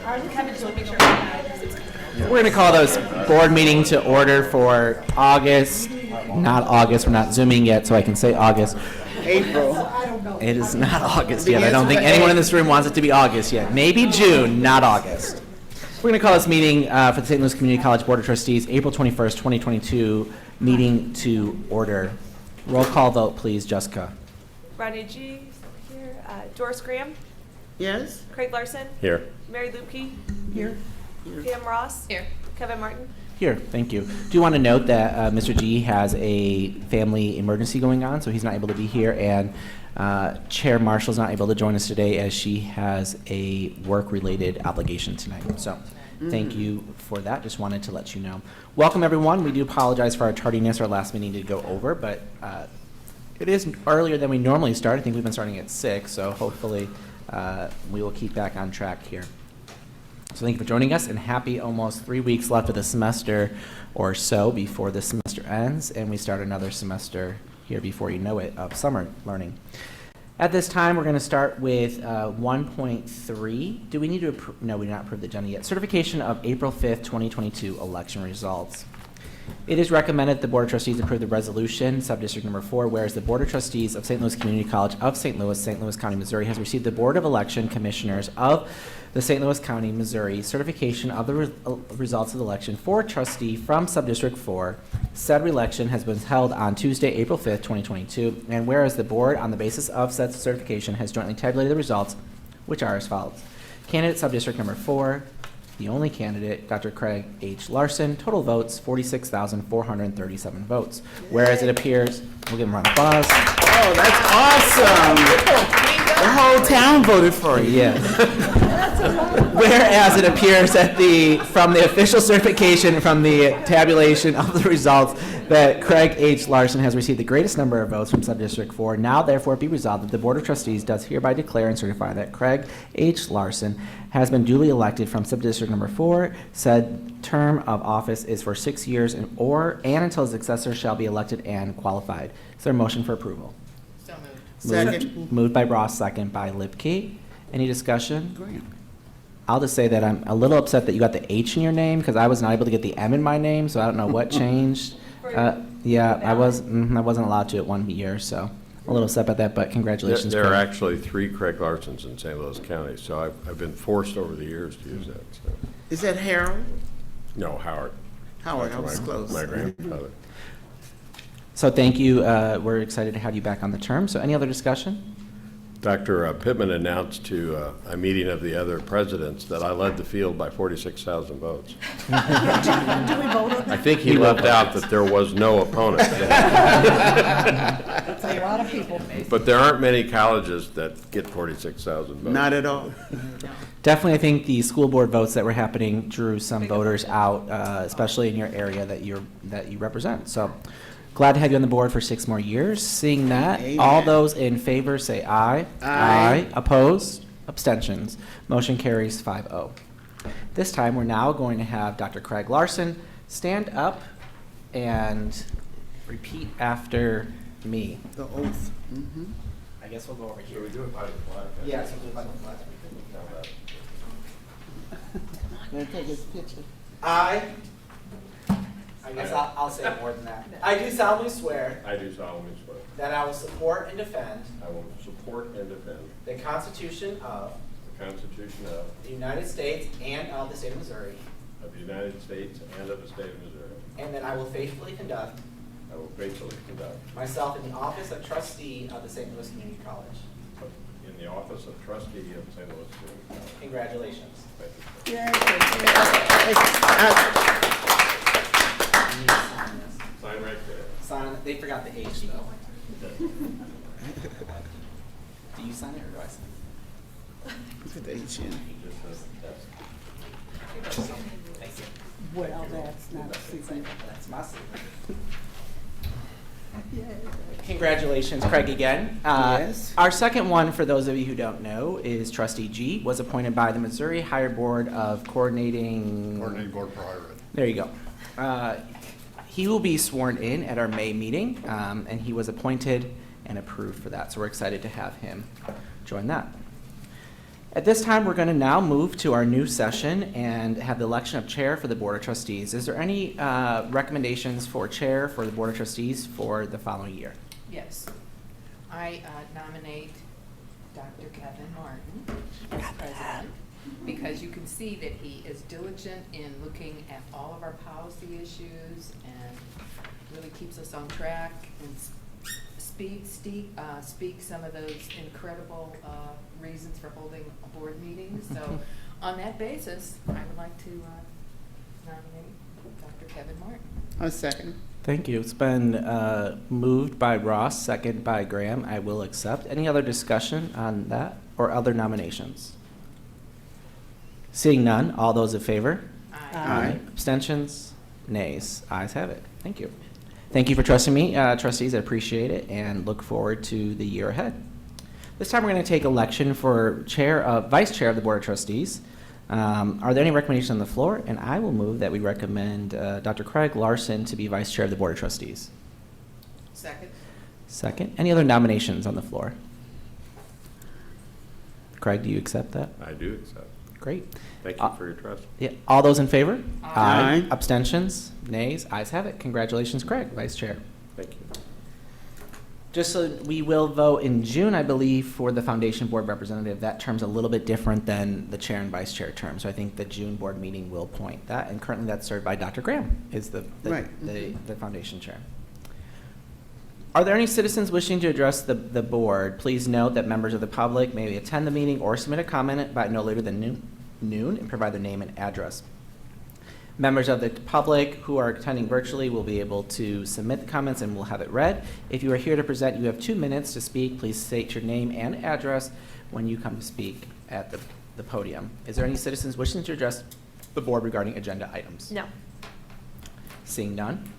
Kevin, just want to make sure. We're going to call this board meeting to order for August, not August, we're not Zooming yet, so I can say August. April. It is not August yet. I don't think anyone in this room wants it to be August yet. Maybe June, not August. We're going to call this meeting for the St. Louis Community College Board of Trustees, April 21st, 2022, meeting to order. Roll call vote, please, Jessica. Rodney G. here. Doris Graham. Yes? Craig Larson. Here. Mary Lupke. Here. Pam Ross. Here. Kevin Martin. Here, thank you. Do want to note that Mr. G has a family emergency going on, so he's not able to be here, and Chair Marshall's not able to join us today as she has a work-related obligation tonight. So thank you for that. Just wanted to let you know. Welcome, everyone. We do apologize for our tardiness. Our last meeting did go over, but it is earlier than we normally start. I think we've been starting at 6, so hopefully we will keep back on track here. So thank you for joining us, and happy almost 3 weeks left of the semester or so before the semester ends, and we start another semester here before you know it of summer learning. At this time, we're going to start with 1.3. Do we need to no, we did not approve the agenda yet. Certification of April 5th, 2022 election results. It is recommended the Board of Trustees approve the resolution, Subdistrict Number 4, whereas the Board of Trustees of St. Louis Community College of St. Louis County, Missouri, has received the Board of Election Commissioners of the St. Louis County, Missouri, certification of the results of the election for trustee from Subdistrict 4. Said election has been held on Tuesday, April 5th, 2022, and whereas the Board, on the basis of said certification, has jointly tabulated the results, which are as follows. Candidate Subdistrict Number 4, the only candidate, Dr. Craig H. Larson, total votes, 46,437 votes. Whereas it appears, we'll give him a round of applause. Oh, that's awesome. The whole town voted for you. Yes. Whereas it appears that from the official certification, from the tabulation of the results, that Craig H. Larson has received the greatest number of votes from Subdistrict 4. Now, therefore, be resolved that the Board of Trustees does hereby declare and certify that Craig H. Larson has been duly elected from Subdistrict Number 4. Said term of office is for 6 years and until his successor shall be elected and qualified. Is there a motion for approval? So moved. Second. Moved by Ross, second by Lipke. Any discussion? I'll just say that I'm a little upset that you got the H in your name because I was not able to get the M in my name, so I don't know what changed. Yeah, I wasn't allowed to at 1 year, so a little upset about that, but congratulations. There are Craig. actually 3 Craig Larsons in St. Louis County, so I've been forced over the years to use that. So. Is that Harold? No, Howard. Howard, I was close. My grandfather. So thank you. We're excited to have you back on the term. So any other discussion? Dr. Pittman announced to a meeting of the other presidents that I led the field by 46,000 votes. Do we vote on that? I think he left out that there was no opponent. That's a lot of people. But there aren't many colleges that get 46,000 votes. Not at all. Definitely, I think the school board votes that were happening drew some voters out, especially in your area that you represent. So glad to have you on the board for 6 more years. Seeing that, Amen. all those in favor say aye. Aye. Opposed? Abstentions? Motion carries 5-0. This time, we're now going to have Dr. Craig Larson stand up and repeat after me. The oath. Mm-hmm. I guess we'll go over here. Should we do it by the flag? Yes, we'll do it by the flag. Gonna take his picture. I guess I'll say more than that. I do solemnly swear I do solemnly swear that I will support and defend I will support and defend the Constitution of the Constitution of the United States and of the State of Missouri, the United States and of the State of Missouri. and that I will faithfully conduct I will faithfully conduct myself in the office of trustee of the St. Louis Community College. in the office of trustee of St. Louis Community College. Congratulations. Thank you. Yay. You need to sign this. Sign right there. Sign, they forgot the H though. Do you sign it or do I sign Put the H in. He just says that's it? Thank you. Well, that's not a secret. That's my secret. Congratulations, Craig, again. Yes. Our second one, for those of you who don't know, is Trustee G, was appointed by the Missouri Higher Board of Coordinating Board for Higher Ed. There you go. He will be sworn in at our May meeting, and he was appointed and approved for that. So we're excited to have him join that. At this time, we're going to now move to our new session and have the election of chair for the Board of Trustees. Is there any recommendations for chair for the Board of Trustees for the following year? Yes. I nominate Dr. Kevin Martin as president because you can see that he is diligent in looking at all of our policy issues and really keeps us on track and speak some of those incredible reasons for holding board meetings. So on that basis, I would like to nominate Dr. Kevin Martin. A second. Thank you. It's been moved by Ross, second by Graham. I will accept. Any other discussion on that or other nominations? Seeing none, all those in favor? Aye. Abstentions? Nays? Ayes have it. Thank you. Thank you for trusting me, trustees. I appreciate it and look forward to the year ahead. This time we're going to take election for vice chair of the Board of Trustees. Are there any recommendations on the floor? And I will move that we recommend Dr. Craig Larson to be vice chair of the Board of Trustees. Second. Second. Any other nominations on the floor? Craig, do you accept that? I do accept. Great. Thank you for your trust. Yeah. All those in favor? Aye. Abstentions? Nays? Ayes have it. Congratulations, Craig, vice chair. Thank you. Just so we will vote in June, I believe, for the foundation board representative. That term's a little bit different than the chair and vice chair term. So I think the June board meeting will point that. And currently that's served by Dr. Graham, is the foundation chair. Are there any citizens wishing to address the board? Please note that members of the public may attend the meeting or submit a comment by no later than noon and provide their name and address. Members of the public who are attending virtually will be able to submit the comments and we'll have it read. If you are here to present, you have 2 minutes to speak. Please state your name and address when you come to speak at the podium. Is there any citizens wishing to address the board regarding agenda items? No. Seeing none.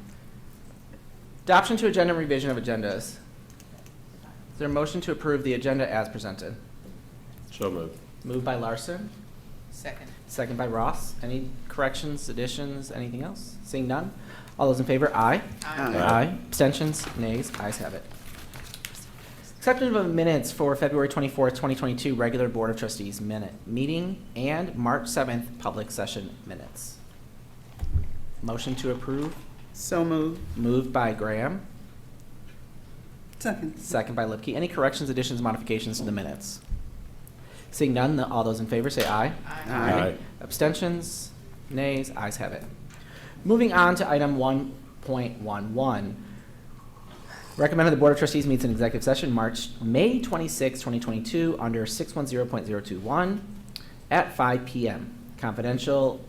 Adoption to agenda and revision of agendas. Is there a motion to approve the agenda as presented? So moved. Moved by Larson, Second. second by Ross. Any corrections, additions, anything else? Seeing none. All those in favor, aye. Aye. Aye. Abstentions, nays, ayes have it. Acceptance of minutes for February 24th, 2022 regular Board of Trustees meeting and March 7th public session minutes. Motion to approve. So moved. Moved by Graham, Second. second by Lipke. Any corrections, additions, modifications to the minutes? Seeing none, all those in favor say aye. Aye. Abstentions, nays, ayes have it. Moving on to item 1.11. Recommended the Board of Trustees meets in executive session May 26, 2022 under 610.021 at 5 p.m. Confidential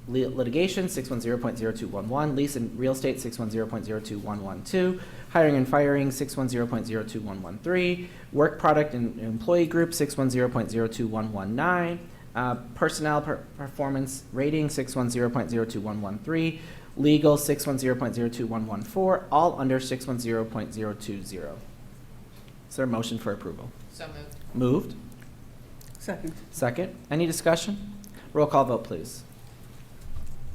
litigation 610.0211, lease and real estate 610.02112, hiring and firing 610.02113, work product and employee group 610.02119, personnel performance rating 610.02113, legal 610.02114, all under 610.020. Is there a motion for approval? So moved. Moved. Second. Second. Any discussion? Roll call vote, please.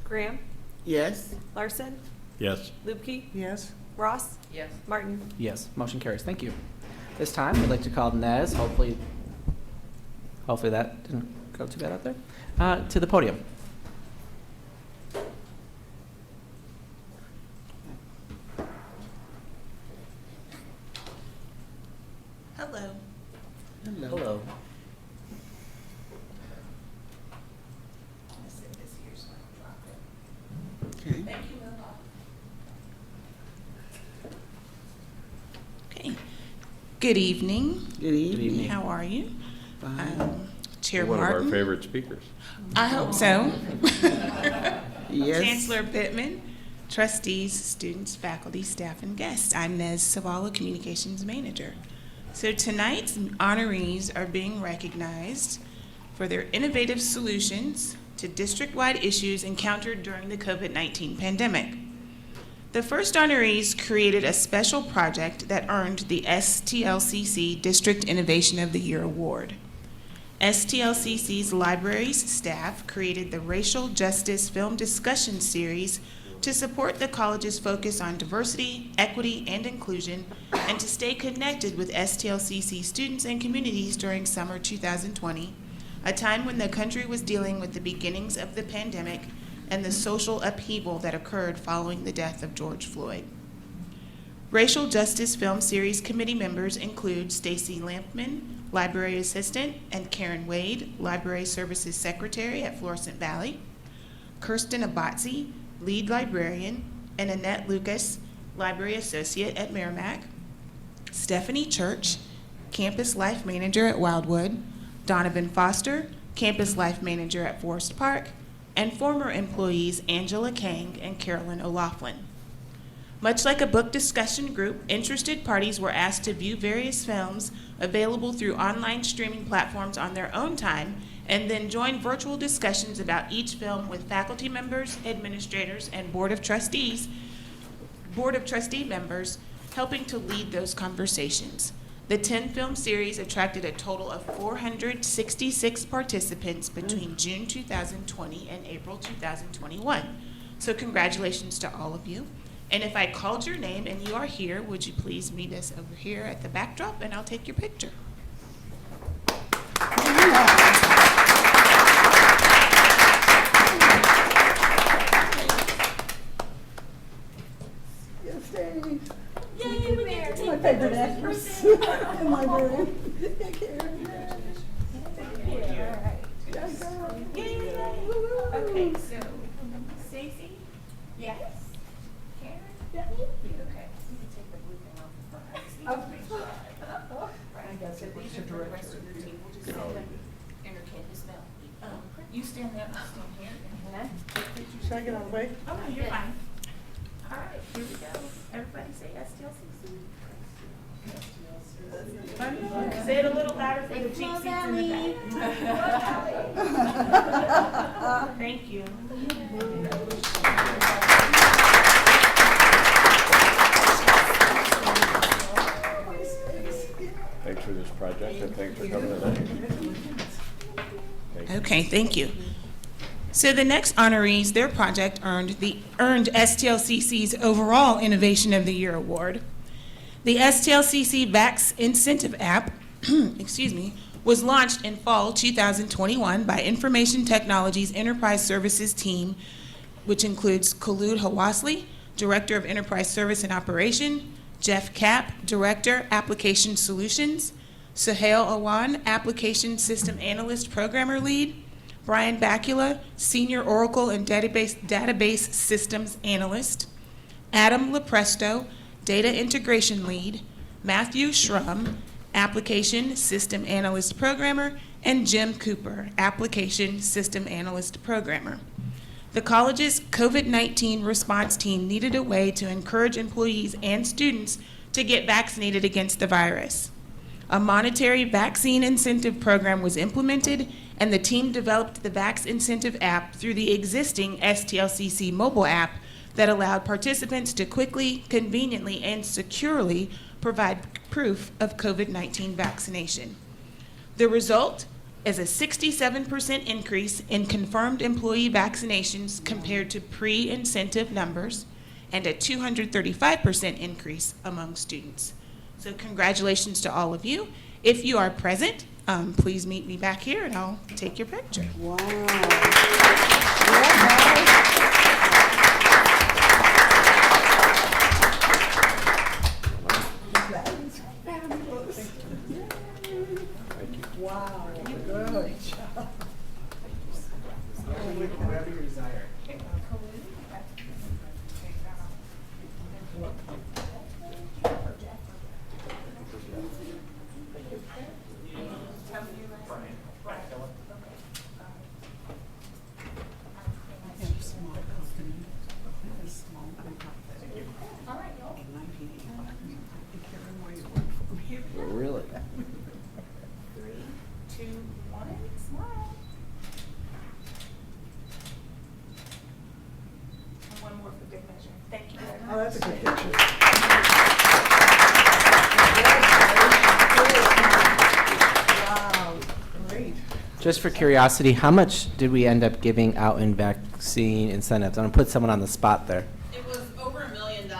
Graham, Yes. Larson, Yes. Lubke, Yes. Ross, Yes. Martin. Yes, motion carries. Thank you. This time, we'd like to call Nez, hopefully that didn't go too bad out there, to the podium. Hello. Hello. Let's set this here so I don't drop it. Okay. Thank you, Mila. Okay. Good evening. Good evening. evening. How are you? Fine. Chair One of our Martin. favorite speakers. I hope so. Yes. Chancellor Pittman, trustees, students, faculty, staff, and guests. I'm Nez Savala, Communications Manager. So tonight's honorees are being recognized for their innovative solutions to district-wide issues encountered during the COVID-19 pandemic. The first honorees created a special project that earned the STLCC District Innovation of the Year Award. STLCC's libraries staff created the Racial Justice Film Discussion Series to support the college's focus on diversity, equity, and inclusion, and to stay connected with STLCC students and communities during summer 2020 a time when the country was dealing with the beginnings of the pandemic and the social upheaval that occurred following the death of George Floyd. Racial Justice Film Series committee members include Stacy Lampman, Library Assistant, and Karen Wade, Library Services Secretary at Florissant Valley, Kirsten Abatzi, Lead Librarian, and Annette Lucas, Library Associate at Merrimack, Stephanie Church, Campus Life Manager at Wildwood, Donovan Foster, Campus Life Manager at Forest Park, and former employees Angela Kang and Carolyn O'Laughlin. Much like a book discussion group, interested parties were asked to view various films available through online streaming platforms on their own time, and then join virtual discussions about each film with faculty members, administrators, and Board of Trustee members helping to lead those conversations. The 10-film series attracted a total of 466 participants between June 2020 and April 2021. So congratulations to all of you. And if I called your name and you are here, would you please meet us over here at the backdrop and I'll take your picture. Yay, we get to My take favorite pictures actress in person. in my room. Thank you. Okay, so Stacy? Yes. Karen? Yeah. Okay. You can take the blue thing off the front. I just need to make sure. Right. guess So it was these the are for the director rest of of the the team. We'll just stand up. Entertain his smell. You stand there, I'll stand here. Can I take pictures? Should I get out of the way? Oh, no, you're fine. All right, here we go. Everybody say STLCC. Say it a little louder for the cheap seats in the back. Thank you. Thanks for this project, and thanks for coming tonight. Thank you. Okay, thank you. So the next honorees, their project earned STLCC's Overall Innovation of the Year Award. The STLCC Vax Incentive App, excuse me, was launched in fall 2021 by Information Technologies Enterprise Services team, which includes Khulud Hawassli, Director of Enterprise Service and Operation, Jeff Kapp, Director, Application Solutions, Suhail Awan, Application System Analyst Programmer Lead, Brian Bakula, Senior Oracle and Database Systems Analyst, Adam Lepresto, Data Integration Lead, Matthew Schrum, Application System Analyst Programmer, and Jim Cooper, Application System Analyst Programmer. The college's COVID-19 response team needed a way to encourage employees and students to get vaccinated against the virus. A monetary vaccine incentive program was implemented, and the team developed the Vax Incentive app through the existing STLCC mobile app that allowed participants to quickly, conveniently, and securely provide proof of COVID-19 vaccination. The result is a 67% increase in confirmed employee vaccinations compared to pre-incentive numbers, and a 235% increase among students. So congratulations to all of you. If you are present, please meet me back here and I'll take your picture. Wow. That is fabulous. Wow, good job. Whatever you desire. Really? 3, 2, 1, smile. And one more for good measure. Thank you very much. Oh, that's a good picture. Wow, great. Just for curiosity, how much did we end up giving out in vaccine incentives? I'm gonna put someone on the spot there. It was over $1 million.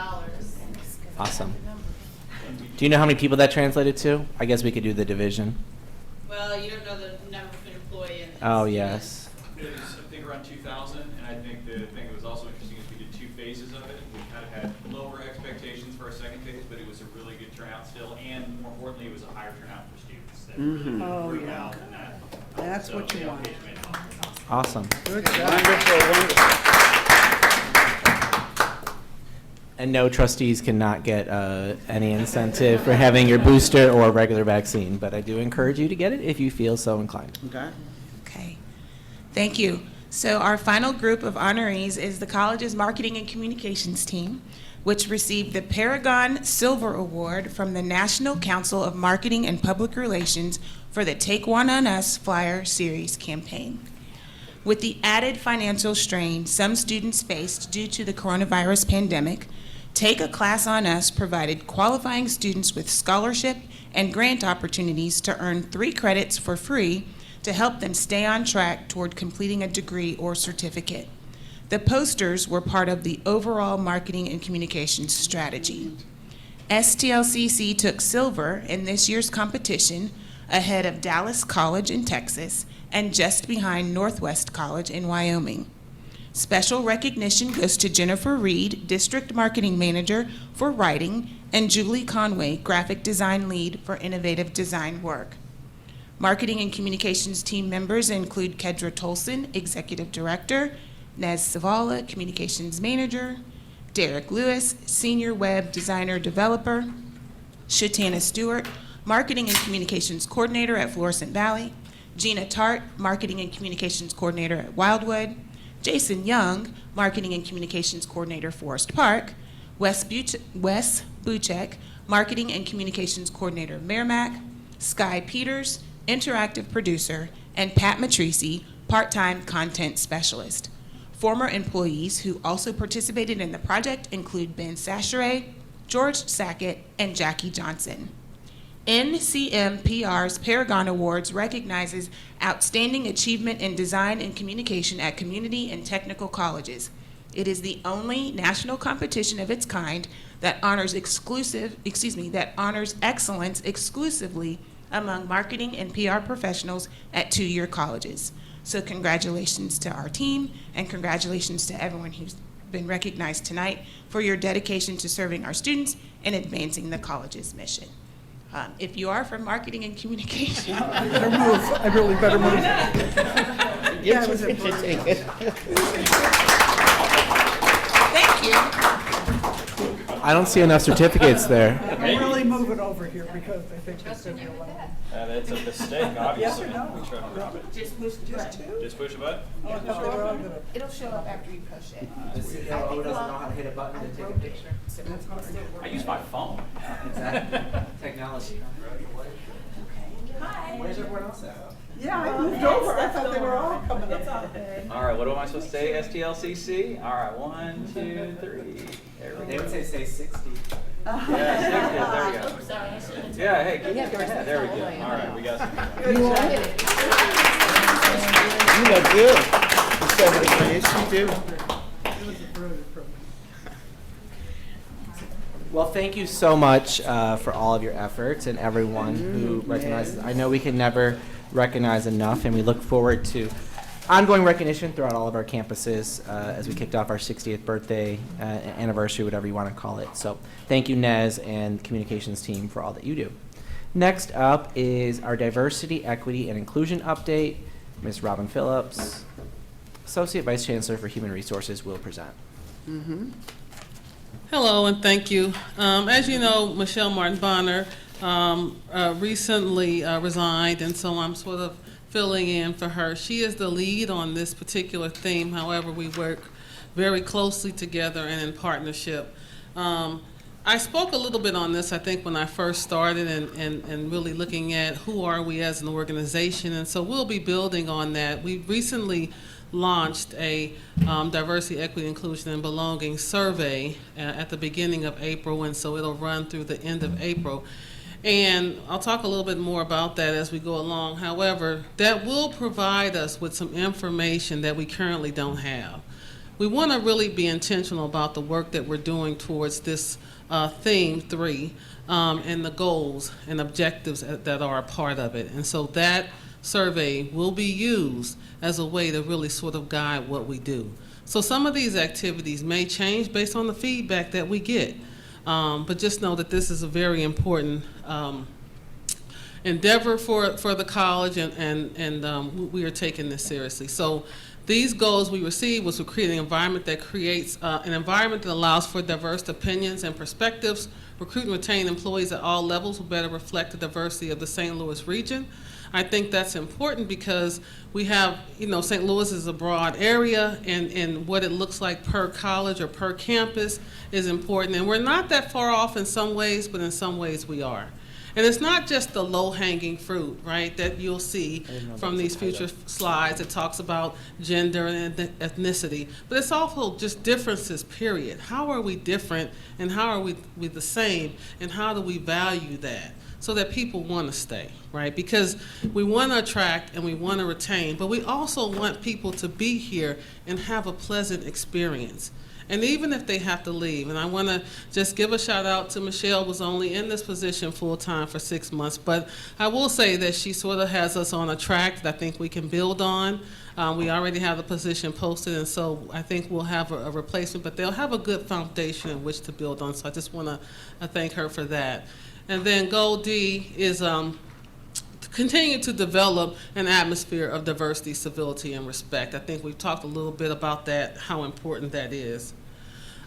Awesome. Do you know how many people that translated to? I guess we could do the division. Well, you don't know the number of employees. Oh, yes. It was, I think, around 2000, and I think the thing that was also interesting is we did 2 phases of it. We kind of had lower expectations for our second phase, but it was a really good turnout still, and more importantly, it was a higher turnout for students. That really Oh, grew yeah. out in that. That's So what you the want. application made it. Awesome. Good job. Wonderful, wonderful. And no, trustees cannot get any incentive for having your booster or regular vaccine, but I do encourage you to get it if you feel so inclined. Okay. Okay, thank you. So our final group of honorees is the college's marketing and communications team, which received the Paragon Silver Award from the National Council of Marketing and Public Relations for the Take One on Us Flyer Series campaign. With the added financial strain some students faced due to the coronavirus pandemic, Take a Class on Us provided qualifying students with scholarship and grant opportunities to earn 3 credits for free to help them stay on track toward completing a degree or certificate. The posters were part of the overall marketing and communications strategy. STLCC took silver in this year's competition ahead of Dallas College in Texas and just behind Northwest College in Wyoming. Special recognition goes to Jennifer Reed, District Marketing Manager for Writing, and Julie Conway, Graphic Design Lead for Innovative Design Work. Marketing and Communications team members include Kedra Tolson, Executive Director, Nez Savala, Communications Manager, Derek Lewis, Senior Web Designer Developer, Shatana Stewart, Marketing and Communications Coordinator at Florissant Valley, Gina Tart, Marketing and Communications Coordinator at Wildwood, Jason Young, Marketing and Communications Coordinator, Forest Park, Wes Buchek, Marketing and Communications Coordinator, Merrimack, Sky Peters, Interactive Producer, and Pat Matrisi, Part-Time Content Specialist. Former employees who also participated in the project include Ben Sachere, George Sackett, and Jackie Johnson. NCMPR's Paragon Awards recognizes outstanding achievement in design and communication at community and technical colleges. It is the only national competition of its kind that honors excellence exclusively among marketing and PR professionals at 2-year colleges. So congratulations to our team, and congratulations to everyone who's been recognized tonight for your dedication to serving our students and advancing the college's mission. If you are from marketing and communication, I better move. I really better move. Get your picture taken. thank you. I don't see enough certificates there. I'm really moving over here because I think it's going to be a lot. That's a mistake, obviously. Yes or no? We try to drop it. Just push the Just button. 2? Just push a button? Oh, I thought they were all going to. It'll show up after you push it. The COO doesn't know how to hit a button to take a picture. I use my phone. Exactly. Technology. Hi. Where's everyone else at? Yeah, I moved over. I thought they were all coming up. All right, what am I supposed to say? STLCC? All right, 1, 2, 3. There we They go. would say 60. Yeah, 60. There we go. Oops, sorry, I shouldn't have. Yeah, hey, keep your head. There we go. All right, we got some. You look good. You 70 years, you do. It was a brilliant program. Well, thank you so much for all of your efforts and everyone who recognizes. I know we can never recognize enough, and we look forward to ongoing recognition throughout all of our campuses as we kicked off our 60th birthday anniversary, whatever you want to call it. So thank you, Nez, and the communications team for all that you do. Next up is our diversity, equity, and inclusion update. Ms. Robin Phillips, Associate Vice Chancellor for Human Resources, will present. Hello, and thank you. As you know, Michelle Martin Bonner recently resigned, and so I'm sort of filling in for her. She is the lead on this particular theme. However, we work very closely together and in partnership. I spoke a little bit on this, I think, when I first started and really looking at who are we as an organization, and so we'll be building on that. We recently launched a diversity, equity, inclusion, and belonging survey at the beginning of April, and so it'll run through the end of April. And I'll talk a little bit more about that as we go along. However, that will provide us with some information that we currently don't have. We want to really be intentional about the work that we're doing towards this theme 3 and the goals and objectives that are a part of it. And so that survey will be used as a way to really sort of guide what we do. So some of these activities may change based on the feedback that we get. But just know that this is a very important endeavor for the college, and we are taking this seriously. So these goals we received was to create an environment that creates an environment that allows for diverse opinions and perspectives, recruit and retain employees at all levels who better reflect the diversity of the St. Louis region. I think that's important because we have, St. Louis is a broad area, and what it looks like per college or per campus is important. And we're not that far off in some ways, but in some ways we are. And it's not just the low-hanging fruit, right, that you'll see from these future slides that talks about gender and ethnicity, but it's also just differences, period. How are we different, and how are we the same, and how do we value that so that people want to stay, right? Because we want to attract and we want to retain, but we also want people to be here and have a pleasant experience. And even if they have to leave, and I want to just give a shout out to Michelle, was only in this position full-time for 6 months, but I will say that she sort of has us on a track that I think we can build on. We already have the position posted, and so I think we'll have a replacement, but they'll have a good foundation in which to build on, so I just want to thank her for that. And then Goal D is continue to develop an atmosphere of diversity, civility, and respect. I think we've talked a little bit about that, how important that is.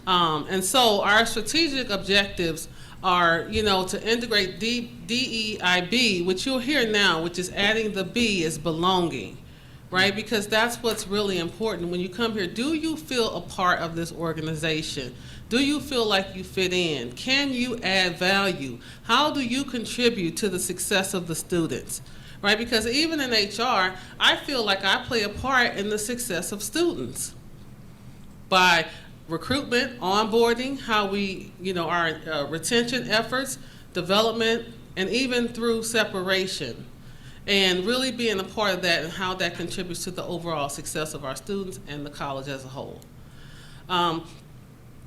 And so our strategic objectives are, to integrate DEIB, which you'll hear now, which is adding the B is belonging, right? Because that's what's really important. When you come here, do you feel a part of this organization? Do you feel like you fit in? Can you add value? How do you contribute to the success of the students? Right? Because even in HR, I feel like I play a part in the success of students by recruitment, onboarding, how we, our retention efforts, development, and even through separation. And really being a part of that and how that contributes to the overall success of our students and the college as a whole.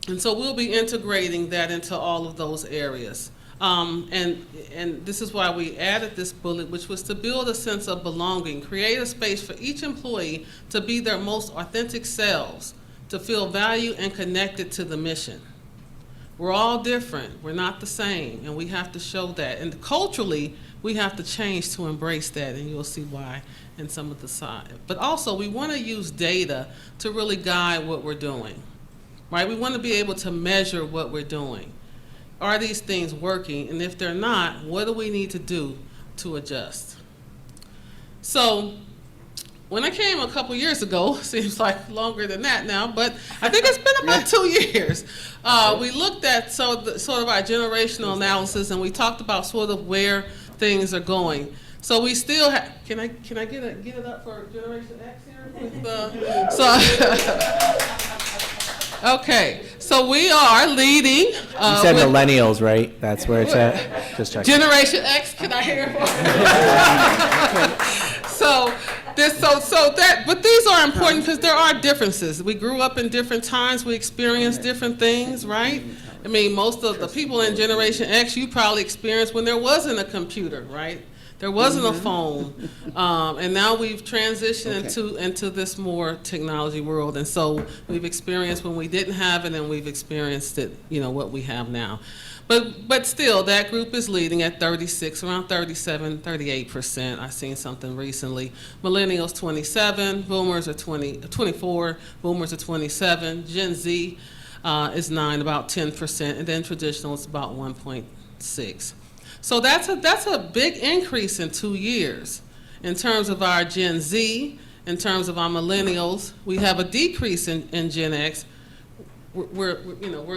And so we'll be integrating that into all of those areas. And this is why we added this bullet, which was to build a sense of belonging, create a space for each employee to be their most authentic selves, to feel valued and connected to the mission. We're all different, we're not the same, and we have to show that. And culturally, we have to change to embrace that, and you'll see why in some of the side. But also, we want to use data to really guide what we're doing. Right? We want to be able to measure what we're doing. Are these things working? And if they're not, what do we need to do to adjust? So when I came a couple years ago, seems like longer than that now, but I think it's been about 2 years, we looked at sort of our generational analysis, and we talked about sort of where things are going. So we still have, can I get it up for Generation X here? Okay, so we are leading. You said millennials, right? That's where it's at? Just checking. Generation X, can I hear but these are important because there are differences. We grew up in different times, we experienced different things, right? I mean, most of the people in Generation X, you probably experienced when there wasn't a computer, right? There wasn't a phone, and now we've transitioned into this more technology world, and so we've experienced when we didn't have it, and we've experienced it, what we have now. But still, that group is leading at 36, around 37, 38%. I've seen something recently. Millennials 27, Boomers are 24, Boomers are 27, Gen Z is 9, about 10%, and then traditional is about 1.6. So that's a big increase in 2 years. In terms of our Gen Z, in terms of our millennials, we have a decrease in Gen X. We're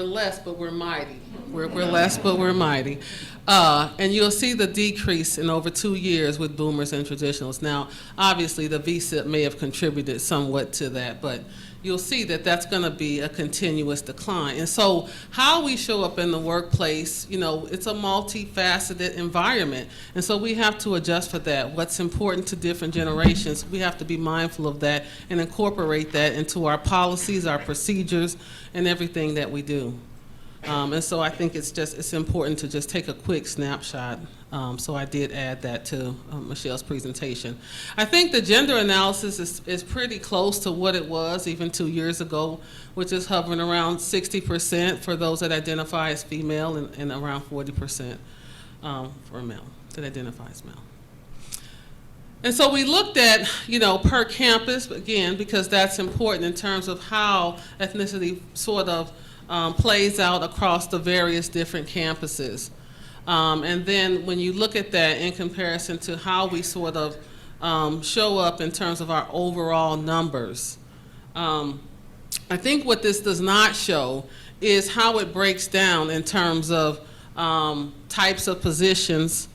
less, but we're mighty. We're less, but we're mighty. And you'll see the decrease in over 2 years with boomers and traditionals. Now, obviously, the VSIP may have contributed somewhat to that, but you'll see that that's going to be a continuous decline. And so how we show up in the workplace, it's a multifaceted environment. And so we have to adjust for that. What's important to different generations, we have to be mindful of that and incorporate that into our policies, our procedures, and everything that we do. And so I think it's important to just take a quick snapshot So I did add that to Michelle's presentation. I think the gender analysis is pretty close to what it was even 2 years ago, which is hovering around 60% for those that identify as female and around 40% for male that identify as male. And so we looked at, per campus, again, because that's important in terms of how ethnicity sort of plays out across the various different campuses. And then when you look at that in comparison to how we sort of show up in terms of our overall numbers, I think what this does not show is how it breaks down in terms of types of positions,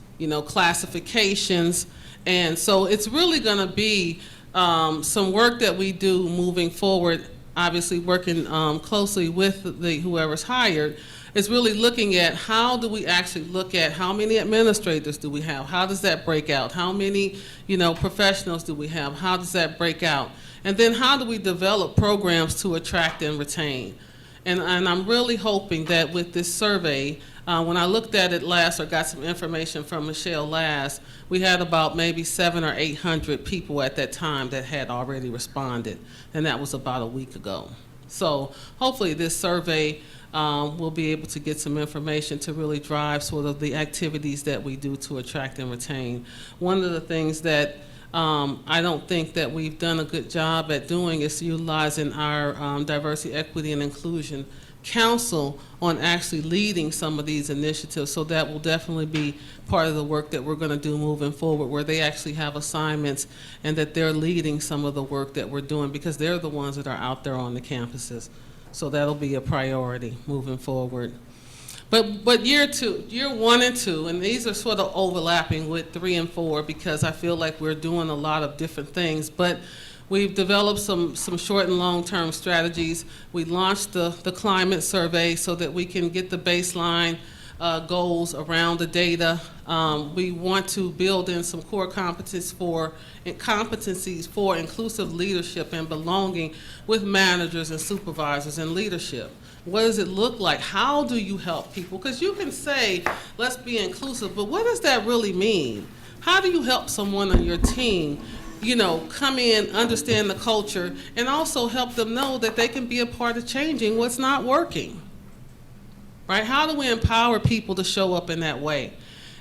classifications. And so it's really going to be some work that we do moving forward, obviously working closely with whoever's hired, is really looking at how do we actually look at how many administrators do we have? How does that break out? How many, professionals do we have? How does that break out? And then how do we develop programs to attract and retain? And I'm really hoping that with this survey, when I looked at it last or got some information from Michelle last, we had about maybe 700 or 800 people at that time that had already responded, and that was about a week ago. So hopefully this survey we'll be able to get some information to really drive sort of the activities that we do to attract and retain. One of the things that I don't think that we've done a good job at doing is utilizing our Diversity, Equity, and Inclusion Council on actually leading some of these initiatives. So that will definitely be part of the work that we're going to do moving forward, where they actually have assignments and that they're leading some of the work that we're doing, because they're the ones that are out there on the campuses. So that'll be a priority moving forward. But year 1 and 2, and these are sort of overlapping with 3 and 4 because I feel like we're doing a lot of different things, but we've developed some short and long-term strategies. We launched the climate survey so that we can get the baseline goals around the data. We want to build in some core competencies for inclusive leadership and belonging with managers and supervisors and leadership. What does it look like? How do you help people? Because you can say, let's be inclusive, but what does that really mean? How do you help someone on your team, come in, understand the culture, and also help them know that they can be a part of changing what's not working? Right? How do we empower people to show up in that way?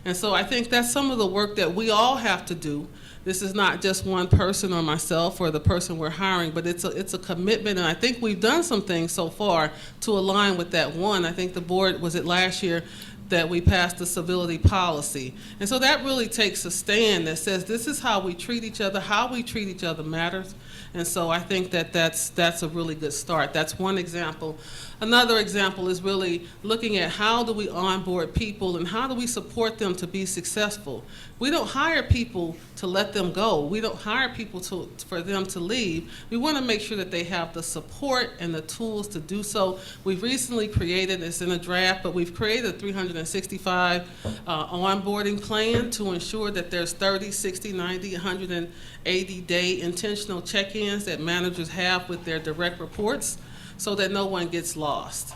And so I think that's some of the work that we all have to do. This is not just one person or myself or the person we're hiring, but it's a commitment, and I think we've done some things so far to align with that one. I think the board, was it last year, that we passed the civility policy. And so that really takes a stand that says this is how we treat each other. How we treat each other matters. And so I think that that's a really good start. That's one example. Another example is really looking at how do we onboard people and how do we support them to be successful. We don't hire people to let them go. We don't hire people for them to leave. We want to make sure that they have the support and the tools to do so. We've recently created, it's in a draft, but we've created a 365 onboarding plan to ensure that there's 30, 60, 90, 180-day intentional check-ins that managers have with their direct reports, so that no one gets lost.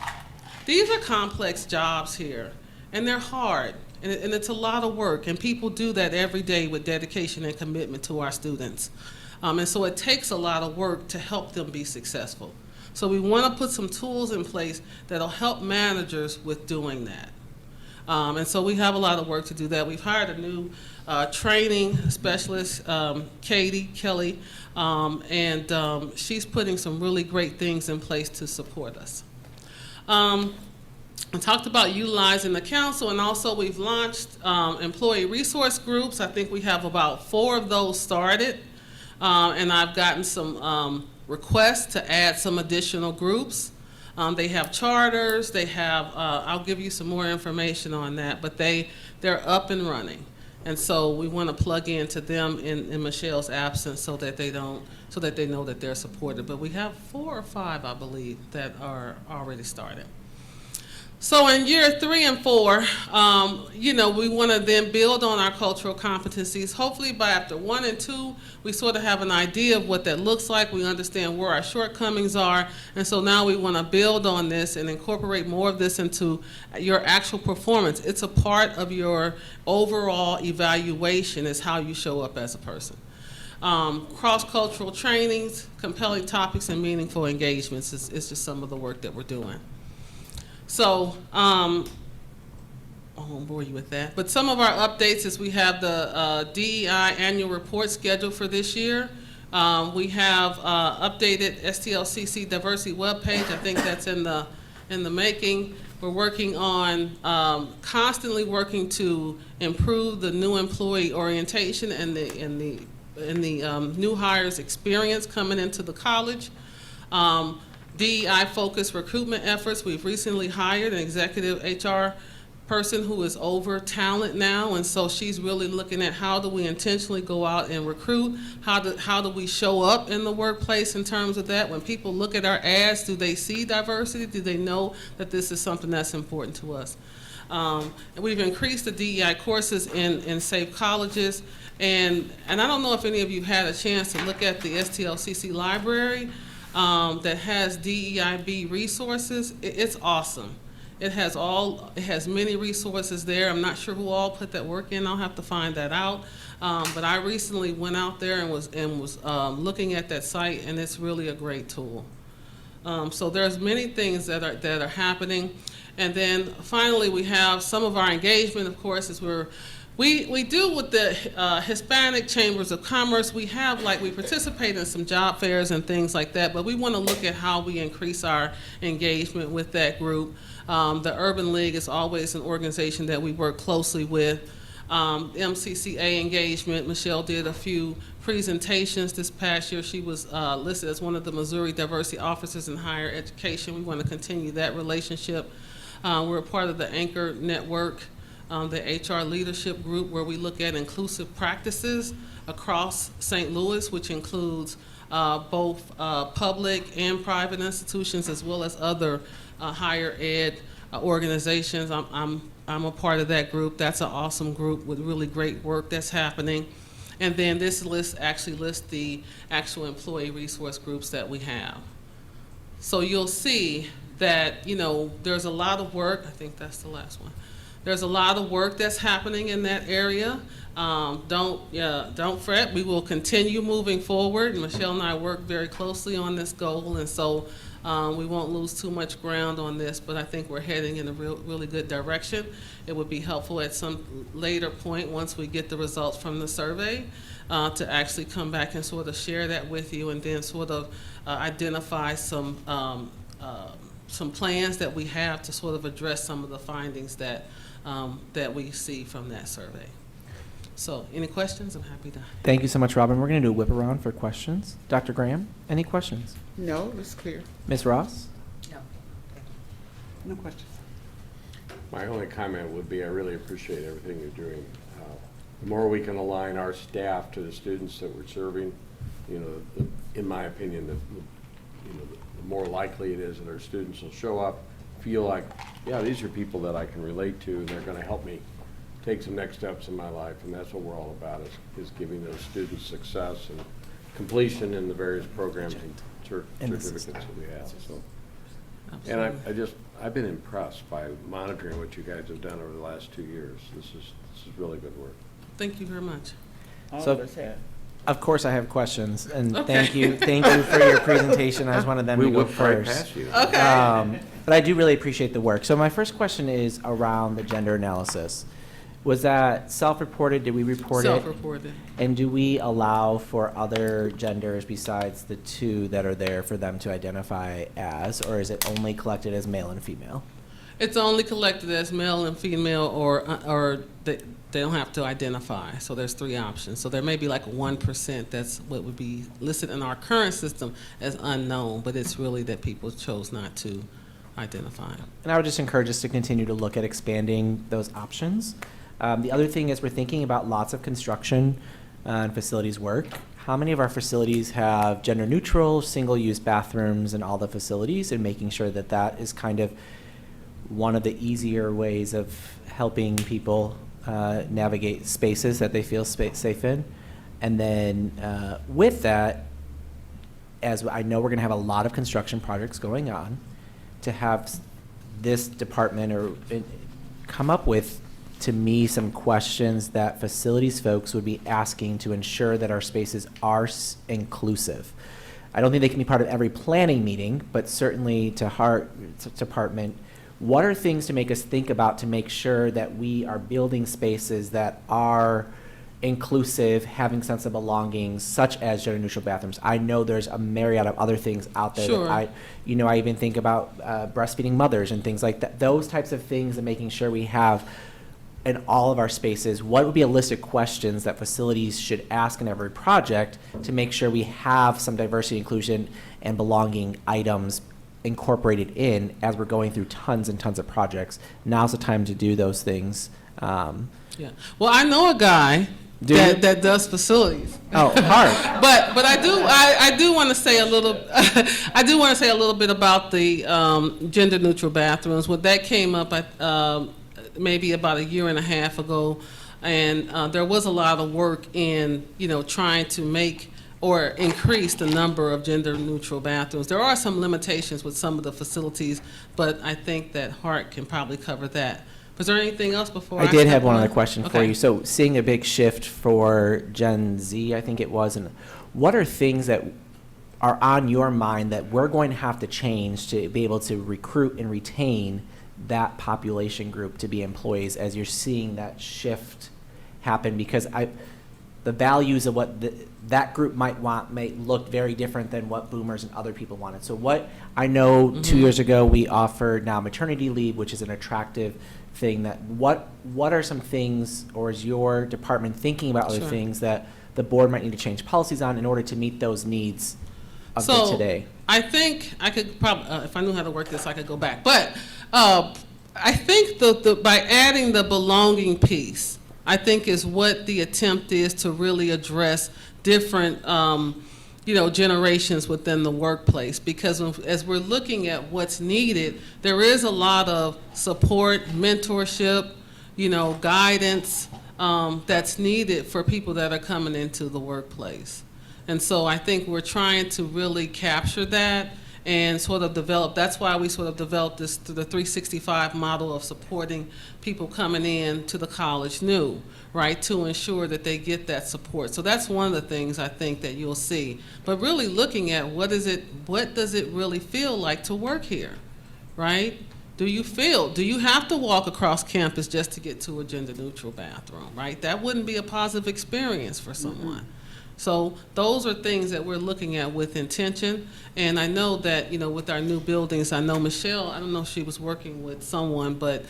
These are complex jobs here, and they're hard, and it's a lot of work, and people do that every day with dedication and commitment to our students. And so it takes a lot of work to help them be successful. So we want to put some tools in place that'll help managers with doing that. And so we have a lot of work to do that. We've hired a new training specialist, Katie Kelly, and she's putting some really great things in place to support us. I talked about utilizing the council, and also we've launched employee resource groups. I think we have about 4 of those started, and I've gotten some requests to add some additional groups. They have charters, they have, I'll give you some more information on that, but they're up and running. And so we want to plug into them in Michelle's absence so that they know that they're supported. But we have 4 or 5, I believe, that are already started. So in year 3 and 4, we want to then build on our cultural competencies. Hopefully by after 1 and 2, we sort of have an idea of what that looks like. We understand where our shortcomings are. And so now we want to build on this and incorporate more of this into your actual performance. It's a part of your overall evaluation is how you show up as a person. Cross-cultural trainings, compelling topics, and meaningful engagements is just some of the work that we're doing. So, I won't bore you with that, but some of our updates is we have the DEI annual report scheduled for this year. We have updated STLCC diversity webpage. I think that's in the making. We're working on constantly working to improve the new employee orientation and the new hires experience coming into the college. DEI-focused recruitment efforts. We've recently hired an executive HR person who is over talent now, and so she's really looking at how do we intentionally go out and recruit, how do we show up in the workplace in terms of that. When people look at our ads, do they see diversity? Do they know that this is something that's important to us? And we've increased the DEI courses in safe colleges, and I don't know if any of you had a chance to look at the STLCC library. That has DEIB resources. It's awesome. It has many resources there. I'm not sure who all put that work in. I'll have to find that out. But I recently went out there and was looking at that site, and it's really a great tool. So there's many things that are happening. And then finally, we have some of our engagement, of course, is we do with the Hispanic Chambers of Commerce. We participate in some job fairs and things like that, but we want to look at how we increase our engagement with that group. The Urban League is always an organization that we work closely with. MCCA engagement, Michelle did a few presentations this past year. She was listed as one of the Missouri Diversity Officers in Higher Education. We want to continue that relationship. We're a part of the Anchor Network, the HR leadership group, where we look at inclusive practices across St. Louis, which includes both public and private institutions, as well as other higher ed organizations. I'm a part of that group. That's an awesome group with really great work that's happening. And then this list actually lists the actual employee resource groups that we have. So you'll see that, there's a lot of work. I think that's the last one. There's a lot of work that's happening in that area. Don't fret. We will continue moving forward. Michelle and I work very closely on this goal, and so we won't lose too much ground on this, but I think we're heading in a really good direction. It would be helpful at some later point, once we get the results from the survey, to actually come back and sort of share that with you, and then sort of identify some plans that we have to sort of address some of the findings that we see from that survey. So, any questions? I'm happy to. Thank you so much, Robin. We're going to do a whip around for questions. Dr. Graham, any questions? No, it's clear. Ms. Ross? No. No questions. My only comment would be I really appreciate everything you're doing. The more we can align our staff to the students that we're serving, in my opinion, the more likely it is that our students will show up, feel like, yeah, these are people that I can relate to, and they're going to help me take some next steps in my life. And that's what we're all about, is giving those students success and completion in the various programs and certificates that we have. So, and I've been impressed by monitoring what you guys have done over the last 2 years. This is really good work. Thank you very much. All of us have. Of course I have questions, and Okay. thank you for your presentation. I just wanted them to go whipped right first. past you. Okay. But I do really appreciate the work. So my first question is around the gender analysis. Was that self-reported? Did we report it? Self-reported. And do we allow for other genders besides the two that are there for them to identify as, or is it only collected as male and female? It's only collected as male and female, or they don't have to identify. So there's 3 options. So there may be like 1% that's what would be listed in our current system as unknown, but it's really that people chose not to identify. And I would just encourage us to continue to look at expanding those options. The other thing is we're thinking about lots of construction and facilities work. How many of our facilities have gender neutral, single-use bathrooms in all the facilities, and making sure that that is kind of one of the easier ways of helping people navigate spaces that they feel safe in. And then with that, as I know we're going to have a lot of construction projects going on, to have this department come up with, to me, some questions that facilities folks would be asking to ensure that our spaces are inclusive. I don't think they can be part of every planning meeting, but certainly to Hart's department, what are things to make us think about to make sure that we are building spaces that are inclusive, having sense of belonging, such as gender neutral bathrooms? I know there's a myriad of other things out there. Sure. That I even think about breastfeeding mothers and things like that. Those types of things, and making sure we have in all of our spaces, what would be a list of questions that facilities should ask in every project to make sure we have some diversity, inclusion, and belonging items incorporated in as we're going through tons and tons of projects? Now's the time to do those things. Yeah. Well, I know a guy that does facilities. Oh, hard. But I do want to say a little I do want to say a little bit about the gender neutral bathrooms. When that came up maybe about 1.5 years ago, and there was a lot of work in trying to make or increase the number of gender neutral bathrooms. There are some limitations with some of the facilities, but I think that Hart can probably cover that. Was there anything else before I did step have one on? other question for Okay. you. So seeing a big shift for Gen Z, I think it was, and what are things that are on your mind that we're going to have to change to be able to recruit and retain that population group to be employees as you're seeing that shift happen? Because the values of what that group might want may look very different than what boomers and other people wanted. So what I know 2 years ago we offered now maternity leave, which is an attractive thing. That what are some things, or is your department thinking about other Sure. things that the board might need to change policies on in order to meet those needs of the today? I think I could probably, if I knew how to work this, I could go back. But I think by adding the belonging piece, I think is what the attempt is to really address different, generations within the workplace. Because as we're looking at what's needed, there is a lot of support, mentorship, guidance that's needed for people that are coming into the workplace. And so I think we're trying to really capture that and sort of develop. That's why we sort of developed the 365 model of supporting people coming in to the college new, right, to ensure that they get that support. So that's one of the things I think that you'll see. But really looking at what does it really feel like to work here, right? Do you have to walk across campus just to get to a gender neutral bathroom, right? That wouldn't be a positive experience for someone. So those are things that we're looking at with intention. And I know that, with our new buildings, I know Michelle, I don't know if she was working with someone, but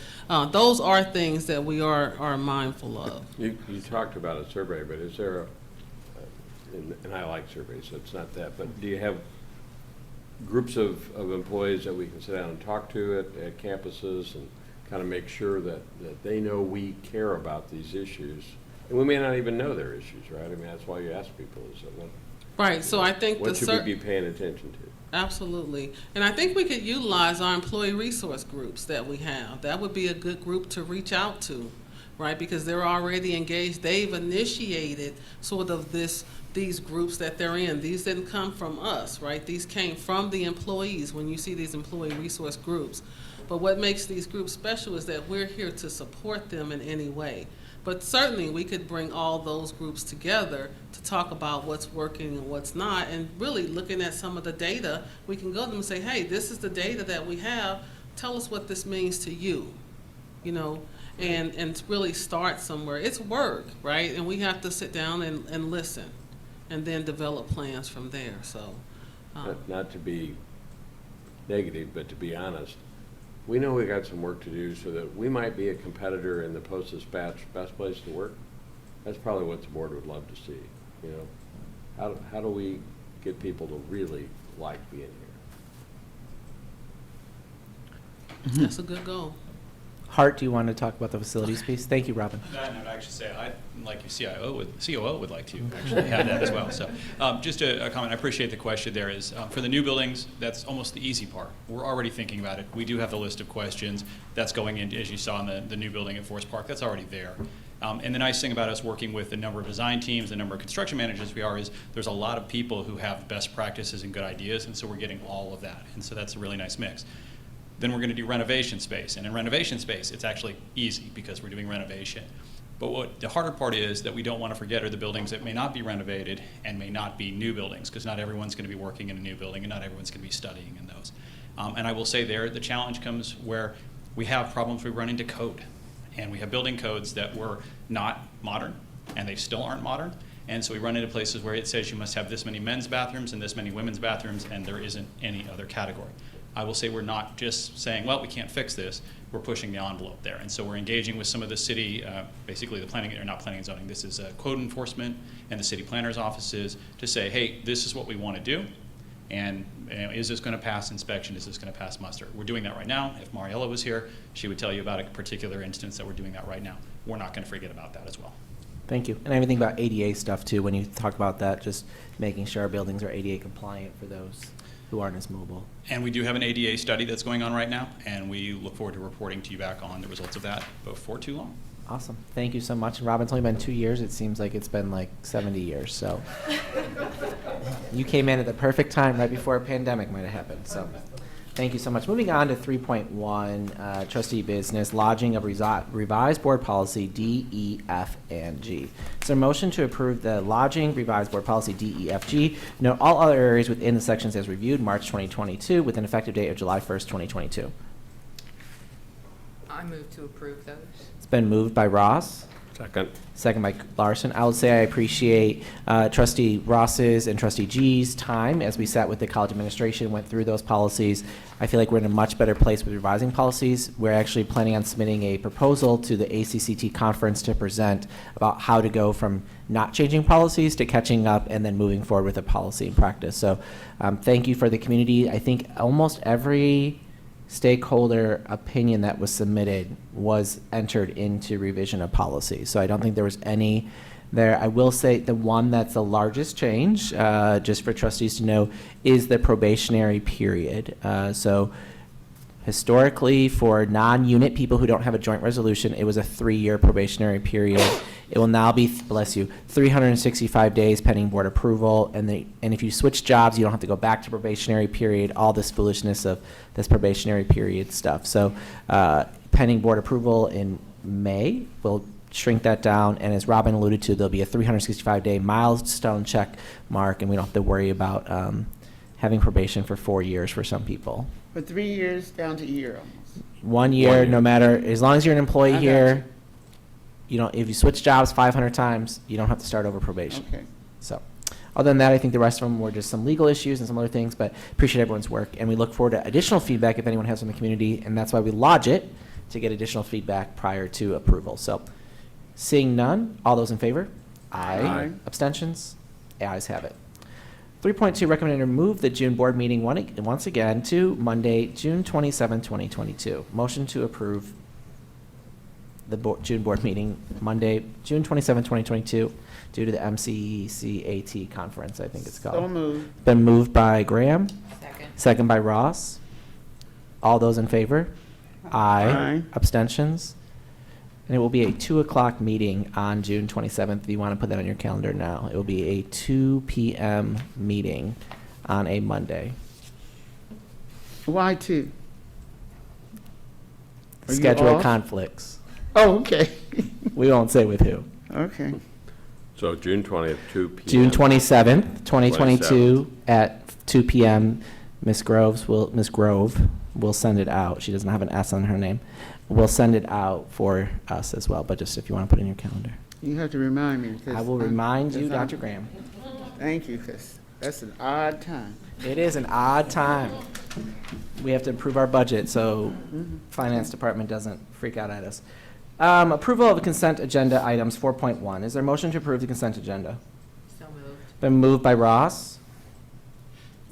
those are things that we are mindful of. You talked about a survey, but is there and I like surveys, so it's not that, but do you have groups of employees that we can sit down and talk to at campuses and kind of make sure that they know we care about these issues? And we may not even know their issues, right? I mean, that's why you ask people, is that what? Right, so I think what should we be paying attention to? Absolutely. And I think we could utilize our employee resource groups that we have. That would be a good group to reach out to, right? Because they're already engaged. They've initiated sort of these groups that they're in. These didn't come from us, right? These came from the employees when you see these employee resource groups. But what makes these groups special is that we're here to support them in any way. But certainly we could bring all those groups together to talk about what's working and what's not, and really looking at some of the data, we can go to them and say, hey, this is the data that we have, tell us what this means to you, and really start somewhere. It's work, right? And we have to sit down and listen, and then develop plans from there, so. Not to be negative, but to be honest, we know we got some work to do so that we might be a competitor in the Post-Dispatch Best Place to Work. That's probably what the board would love to see, How do we get people to really like being here? That's a good goal. Hart, do you want to talk about the facilities piece? Thank you, Robin. And I'd actually say, like your COO would like to actually have that as well. So just a comment, I appreciate the question there is, for the new buildings, that's almost the easy part. We're already thinking about it. We do have the list of questions that's going in, as you saw in the new building at Forest Park, that's already there. And the nice thing about us working with the number of design teams, the number of construction managers we are, is there's a lot of people who have best practices and good ideas, and so we're getting all of that. And so that's a really nice mix. Then we're going to do renovation space. And in renovation space, it's actually easy because we're doing renovation. But what the harder part is that we don't want to forget are the buildings that may not be renovated and may not be new buildings, because not everyone's going to be working in a new building and not everyone's going to be studying in those. And I will say there, the challenge comes where we have problems we run into code. And we have building codes that were not modern, and they still aren't modern. And so we run into places where it says you must have this many men's bathrooms and this many women's bathrooms, and there isn't any other category. I will say we're not just saying, well, we can't fix this. We're pushing the envelope there. And so we're engaging with some of the city, basically the planning, or not planning and zoning, this is code enforcement and the city planners' offices to say, hey, this is what we want to do. And is this going to pass inspection? Is this going to pass muster? We're doing that right now. If Mariella was here, she would tell you about a particular instance that we're doing that right now. We're not going to forget about that as well. Thank you. And everything about ADA stuff too, when you talk about that, just making sure our buildings are ADA compliant for those who aren't as mobile. And we do have an ADA study that's going on right now, and we look forward to reporting to you back on the results of that before too long. Awesome. Thank you so much. And Robin, it's only been 2 years. It seems like it's been like 70 years. So you came in at the perfect time, right before a pandemic might have happened. So thank you so much. Moving on to 3.1, trustee business, lodging of revised board policy D, E, F, and G. Is there a motion to approve the lodging revised board policy D, E, F, G? Note all other areas within the sections as reviewed March 2022 with an effective date of July 1st, 2022. I move to approve those. It's been moved by Ross. Second. Second by Larson. I would say I appreciate Trustee Ross's and Trustee G's time as we sat with the college administration, went through those policies. I feel like we're in a much better place with revising policies. We're actually planning on submitting a proposal to the ACCT conference to present about how to go from not changing policies to catching up and then moving forward with a policy and practice. So thank you for the community. I think almost every stakeholder opinion that was submitted was entered into revision of policy. So I don't think there was any there. I will say the one that's the largest change, just for trustees to know, is the probationary period. So historically, for non-unit people who don't have a joint resolution, it was a 3-year probationary period. It will now be, bless you, 365 days pending board approval. And if you switch jobs, you don't have to go back to probationary period, all this foolishness of this probationary period stuff. So pending board approval in May, we'll shrink that down. And as Robin alluded to, there'll be a 365-day milestone check mark, and we don't have to worry about having probation for 4 years for some people. For 3 years down to a year almost. 1 year, 1 year. no matter, as long as you're an employee I got here, you don't, if you switch jobs 500 times, you don't have to start over probation. Okay. So, other than that, I think the rest of them were just some legal issues and some other things, but appreciate everyone's work. And we look forward to additional feedback if anyone has from the community, and that's why we lodge it, to get additional feedback prior to approval. So, seeing none, all those in favor? Aye. Abstentions? Ayes have it. 3.2, recommended to move the June board meeting once again to Monday, June 27, 2022. Motion to approve the June board meeting Monday, June 27, 2022, due to the MCCAT conference, I think it's called. So moved. Been moved by Graham, Second. second by Ross. All those in favor? Aye. Abstentions? And it will be a 2 o'clock meeting on June 27th. If you want to put that on your calendar now, it will be a 2 p.m. meeting on a Monday. Why two? Are you Schedule off? conflicts. Oh, okay. We won't say with who. Okay. So June 20th, 2 p.m. June 27th, 2022 at 2 p.m. Ms. Grove will send it out. She doesn't have an S on her name. We'll send it out for us as well, but just if you want to put it in your calendar. You have to remind me. 'cause I will I'm- remind you, 'cause I'm- Dr. Graham. Thank you, because that's an odd time. It is an odd time. We have to approve our budget, so finance department doesn't freak out at us. Approval of consent agenda items 4.1. Is there a motion to approve the consent agenda? So moved. Been moved by Ross,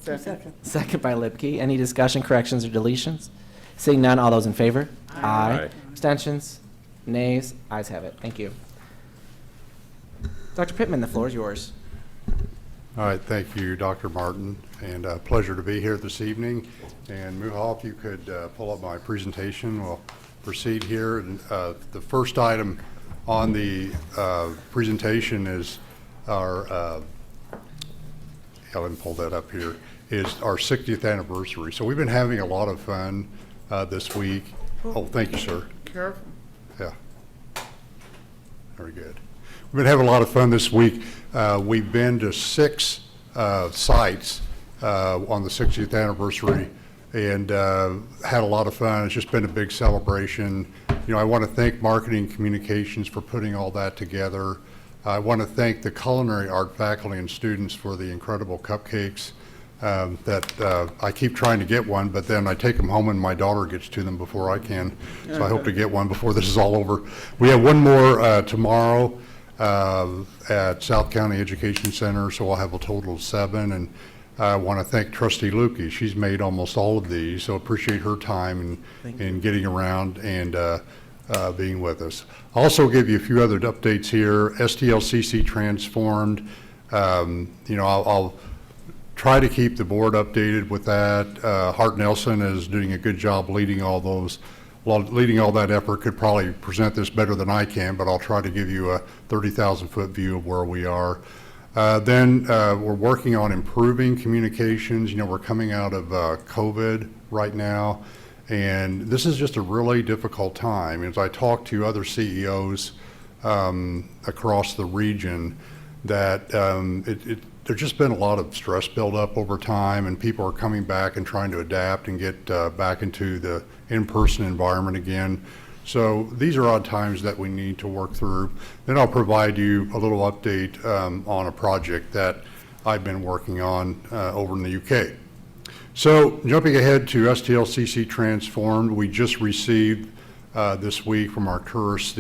Second. second by Lipke. Any discussion, corrections, or deletions? Seeing none, all those in favor? Aye. Abstentions? Nays? Ayes have it. Thank you. Dr. Pittman, the floor is yours. All right, thank you, Dr. Martin, and pleasure to be here this evening. And Muhal, if you could pull up my presentation, we'll proceed here. And, the first item on the presentation is our, let me pull that up here, is our 60th anniversary. So we've been having a lot of fun this week. Oh, thank you, sir. Careful. Yeah. Very good. We've been having a lot of fun this week. We've been to 6 sites on the 60th anniversary and had a lot of fun. It's just been a big celebration. You know, I want to thank Marketing Communications for putting all that together. I want to thank the culinary art faculty and students for the incredible cupcakes that I keep trying to get one, but then I take them home and my daughter gets to them before I can. So I hope to get one before this is all over. We have one more tomorrow at South County Education Center, so I'll have a total of 7. And I want to thank Trustee Lukey. She's made almost all of these, so appreciate her time in getting around and being with us. I'll also give you a few other updates here. STLCC transformed. You know, I'll try to keep the board updated with that. Hart Nelson is doing a good job leading all that effort. Could probably present this better than I can, but I'll try to give you a 30,000-foot view of where we are. Then we're working on improving communications. You know, we're coming out of COVID right now, and this is just a really difficult time. As I talk to other CEOs across the region, that there's just been a lot of stress buildup over time, and people are coming back and trying to adapt and get back into the in-person environment again. So these are odd times that we need to work through. Then I'll provide you a little update on a project that I've been working on over in the UK. So jumping ahead to STLCC Transformed, we just received this week from Arcturus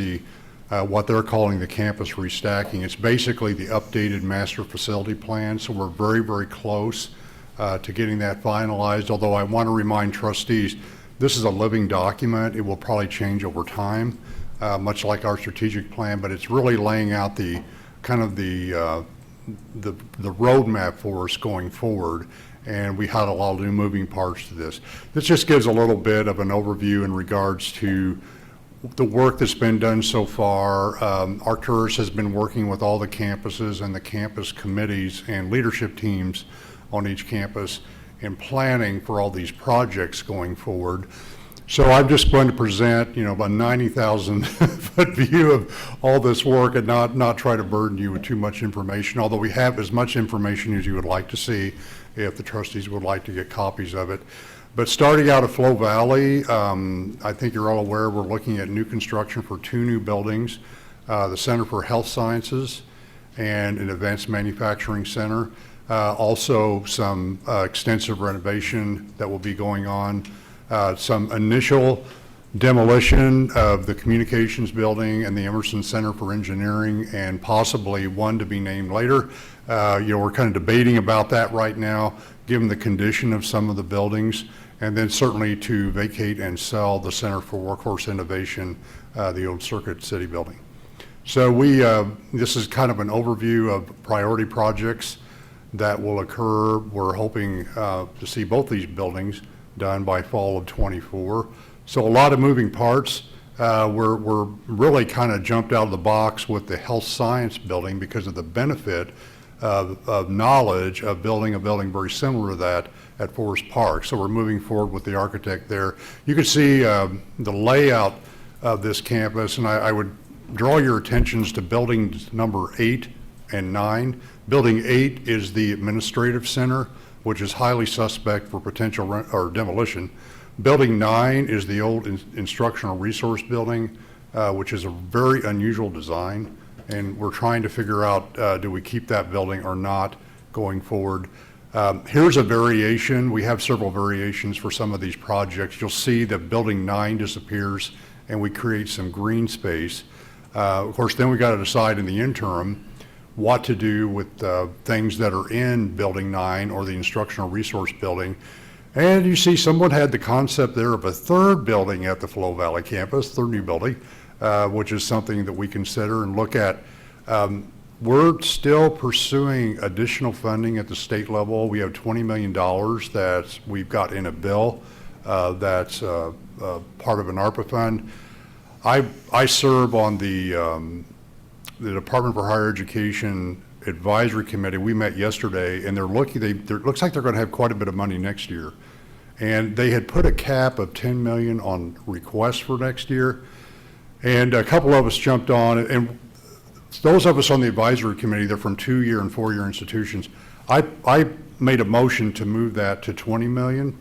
what they're calling the campus restacking. It's basically the updated master facility plan, so we're very, very close to getting that finalized, although I want to remind trustees, this is a living document. It will probably change over time, much like our strategic plan, but it's really laying out the kind of the roadmap for us going forward, and we had a lot of new moving parts to this. This just gives a little bit of an overview in regards to the work that's been done so far. Arcturus has been working with all the campuses and the campus committees and leadership teams on each campus in planning for all these projects going forward. So I'm just going to present, you know, a 90,000-foot view of all this work and not try to burden you with too much information, although we have as much information as you would like to see if the trustees would like to get copies of it. But starting out of Flow Valley, I think you're all aware we're looking at new construction for 2 new buildings, the Center for Health Sciences and an Advanced Manufacturing Center. Also some extensive renovation that will be going on, some initial demolition of the communications building and the Emerson Center for Engineering, and possibly one to be named later. You know, we're kind of debating about that right now, given the condition of some of the buildings, and then certainly to vacate and sell the Center for Workforce Innovation, the old Circuit City building. So this is kind of an overview of priority projects that will occur. We're hoping to see both these buildings done by fall of '24. So a lot of moving parts. We're really kind of jumped out of the box with the health science building because of the benefit of knowledge of building a building very similar to that at Forest Park. So we're moving forward with the architect there. You can see the layout of this campus, and I would draw your attentions to buildings number 8 and 9. Building 8 is the administrative center, which is highly suspect for potential or demolition. Building 9 is the old instructional resource building, which is a very unusual design, and we're trying to figure out do we keep that building or not going forward. Here's a variation. We have several variations for some of these projects. You'll see that building 9 disappears and we create some green space. Of course, then we got to decide in the interim what to do with things that are in building 9 or the instructional resource building. And you see someone had the concept there of a third building at the Flow Valley campus, third new building, which is something that we consider and look at. We're still pursuing additional funding at the state level. We have $20 million that we've got in a bill that's part of an ARPA fund. I serve on the Department for Higher Education Advisory Committee. We met yesterday, and it looks like they're going to have quite a bit of money next year. And they had put a cap of $10 million on requests for next year. And a couple of us jumped on, and those of us on the advisory committee, they're from 2-year and 4-year institutions. I made a motion to move that to $20 million,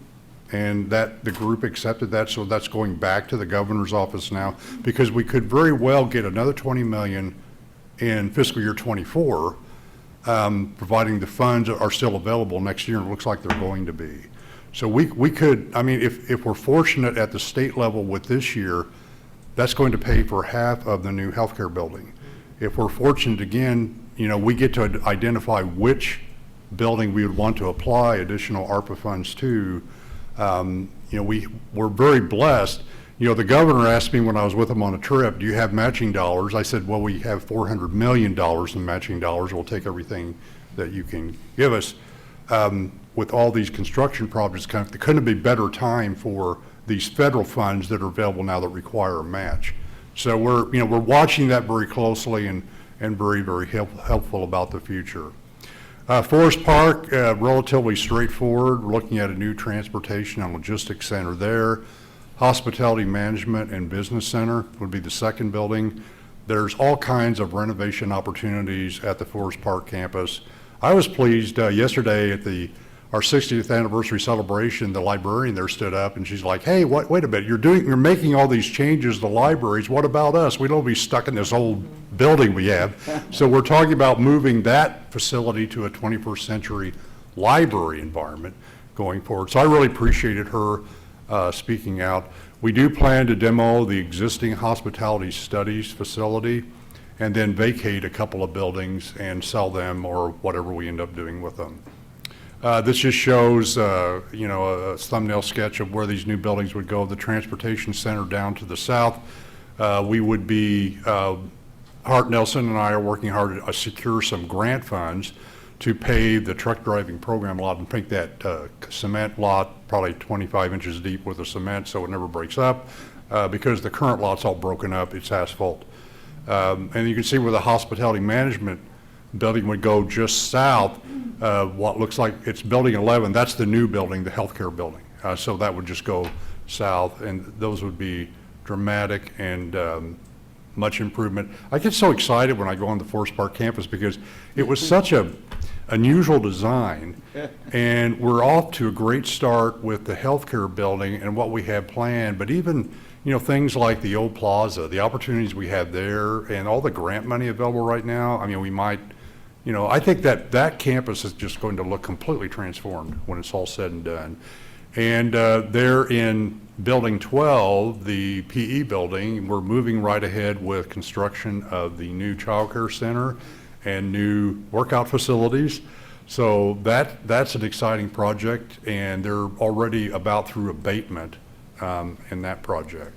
and that the group accepted that, so that's going back to the governor's office now, because we could very well get another $20 million in fiscal year '24, providing the funds are still available next year, and it looks like they're going to be. So we could, I mean, if we're fortunate at the state level with this year, that's going to pay for half of the new healthcare building. If we're fortunate again, you know, we get to identify which building we would want to apply additional ARPA funds to. You know, we're very blessed. You know, the governor asked me when I was with him on a trip, do you have matching dollars? I said, well, we have $400 million in matching dollars. We'll take everything that you can give us. With all these construction projects, there couldn't be better time for these federal funds that are available now that require a match. So we're watching that very closely and very, very helpful about the future. Forest Park, relatively straightforward. We're looking at a new transportation and logistics center there. Hospitality Management and Business Center would be the second building. There's all kinds of renovation opportunities at the Forest Park campus. I was pleased yesterday at our 60th anniversary celebration. The librarian there stood up and she's like, "Hey, wait a minute! You're making all these changes to libraries. What about us? We don't be stuck in this old building we have." So we're talking about moving that facility to a 21st century library environment going forward. So I really appreciated her speaking out. We do plan to demo the existing hospitality studies facility and then vacate a couple of buildings and sell them or whatever we end up doing with them. This just shows, you know, a thumbnail sketch of where these new buildings would go. The transportation center down to the south. We would be, Hart Nelson and I are working hard to secure some grant funds to pave the truck driving program lot and make that cement lot probably 25 inches deep with the cement so it never breaks up. Because the current lot's all broken up, it's asphalt. And you can see where the hospitality management building would go just south. What looks like it's building 11, that's the new building, the healthcare building. So that would just go south, and those would be dramatic and much improvement. I get so excited when I go on the Forest Park campus because it was such a unusual design, and we're off to a great start with the healthcare building and what we have planned, but even, you know, things like the old plaza, the opportunities we have there, and all the grant money available right now. I mean, we might, you know, I think that campus is just going to look completely transformed when it's all said and done. And there in Building 12, the PE building, we're moving right ahead with construction of the new child care center and new workout facilities. So that's an exciting project, and they're already about through abatement in that project.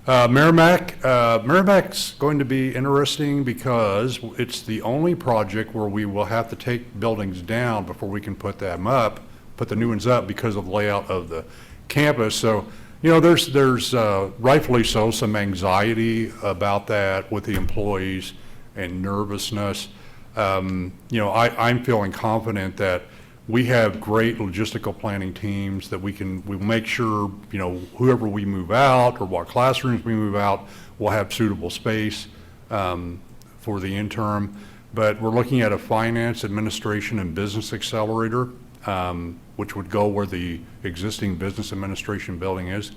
Merrimack's going to be interesting because it's the only project where we will have to take buildings down before we can put them up, put the new ones up because of the layout of the campus. So, you know, there's rightfully so some anxiety about that with the employees and nervousness. You know, I'm feeling confident that we have great logistical planning teams that we'll make sure, you know, whoever we move out or what classrooms we move out will have suitable space for the interim. But we're looking at a finance, administration, and business accelerator, which would go where the existing business administration building is.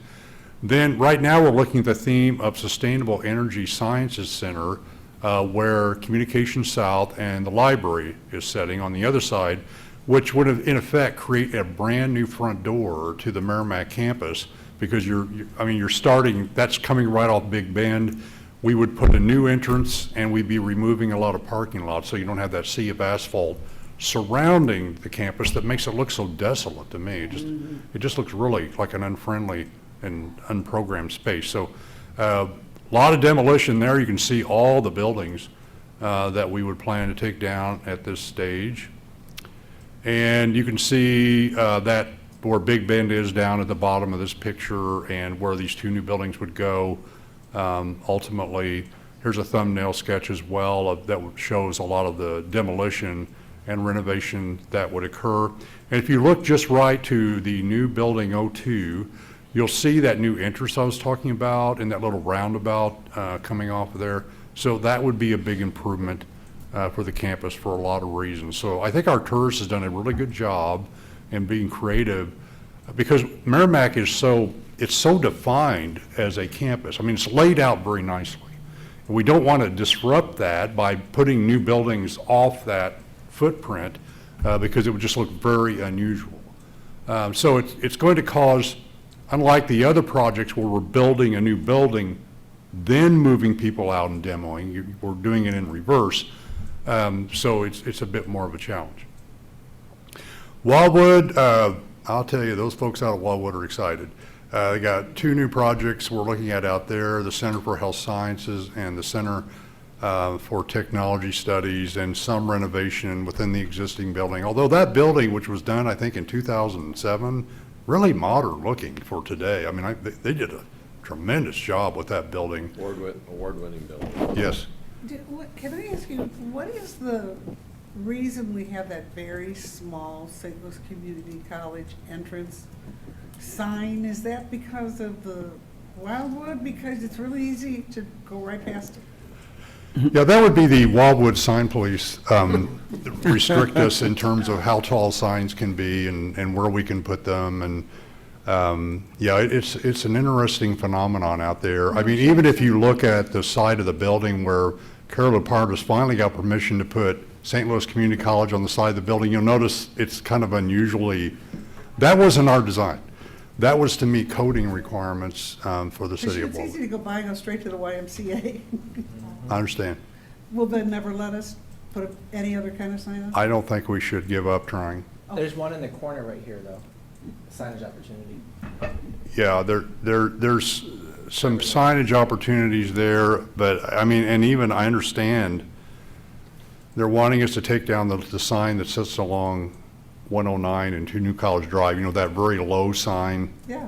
Then right now we're looking at the theme of Sustainable Energy Sciences Center, where Communications South and the library is setting on the other side, which would in effect create a brand new front door to the Merrimack campus, because you're starting, that's coming right off Big Bend. We would put a new entrance and we'd be removing a lot of parking lots so you don't have that sea of asphalt surrounding the campus that makes it look so desolate to me. It just looks really like an unfriendly and unprogrammed space. So a lot of demolition there. You can see all the buildings that we would plan to take down at this stage. And you can see that where Big Bend is down at the bottom of this picture and where these two new buildings would go. Ultimately, here's a thumbnail sketch as well that shows a lot of the demolition and renovation that would occur. And if you look just right to the new building 02, you'll see that new entrance I was talking about and that little roundabout coming off of there. So that would be a big improvement for the campus for a lot of reasons. So I think our tourist has done a really good job in being creative because Merrimack is so defined as a campus. I mean, it's laid out very nicely. And we don't want to disrupt that by putting new buildings off that footprint because it would just look very unusual. So it's going to cause, unlike the other projects where we're building a new building, then moving people out and demoing, we're doing it in reverse. So it's a bit more of a challenge. Wildwood, I'll tell you, those folks out of Wildwood are excited. They got two new projects we're looking at out there, the Center for Health Sciences and the Center for Technology Studies, and some renovation within the existing building. Although that building, which was done, I think, in 2007, really modern looking for today. I mean, they did a tremendous job with that building. Award-winning building. Yes. Can I ask you, what is the reason we have that very small St. Louis Community College entrance sign? Is that because of the Wildwood? Because it's really easy to go right past it? Yeah, that would be the Wildwood Sign Police restrict us in terms of how tall signs can be and where we can put them. And yeah, it's an interesting phenomenon out there. I mean, even if you look at the side of the building where Carol Pardos finally got permission to put St. Louis Community College on the side of the building, you'll notice it's kind of unusually, that wasn't our design. That was to meet coding requirements for the city of It's Wildwood. easy to go by and go straight to the YMCA. I understand. Will they never let us put any other kind of sign up? I don't think we should give up trying. There's one in the corner right here, though. Signage opportunity. Yeah, there's some signage opportunities there, but I mean, and even I understand they're wanting us to take down the sign that sits along 109 and 2 New College Drive, you know, that very low sign. Yeah.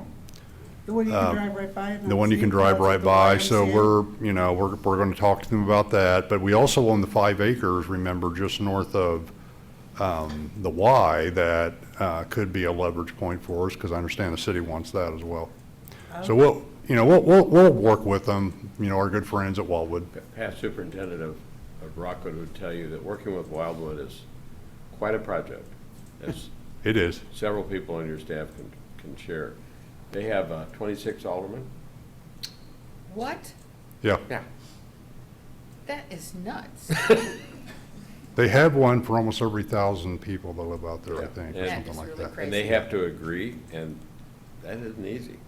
The one you can drive right by. and The one you see can drive college right at the by, so YMCA. we're going to talk to them about that. But we also own the 5 acres, remember, just north of the Y that could be a leverage point for us, because I understand the city wants that as well. So we'll work with them, our good friends at Wildwood. Past superintendent of Rockwood would tell you that working with Wildwood is quite a project. As It is. several people on your staff can share. They have 26 aldermen. What? Yeah. Yeah. That is nuts. They have one for almost every 1,000 people that live out there, I Yeah. think, or That something is like really that. crazy. And they have to agree, and that isn't easy.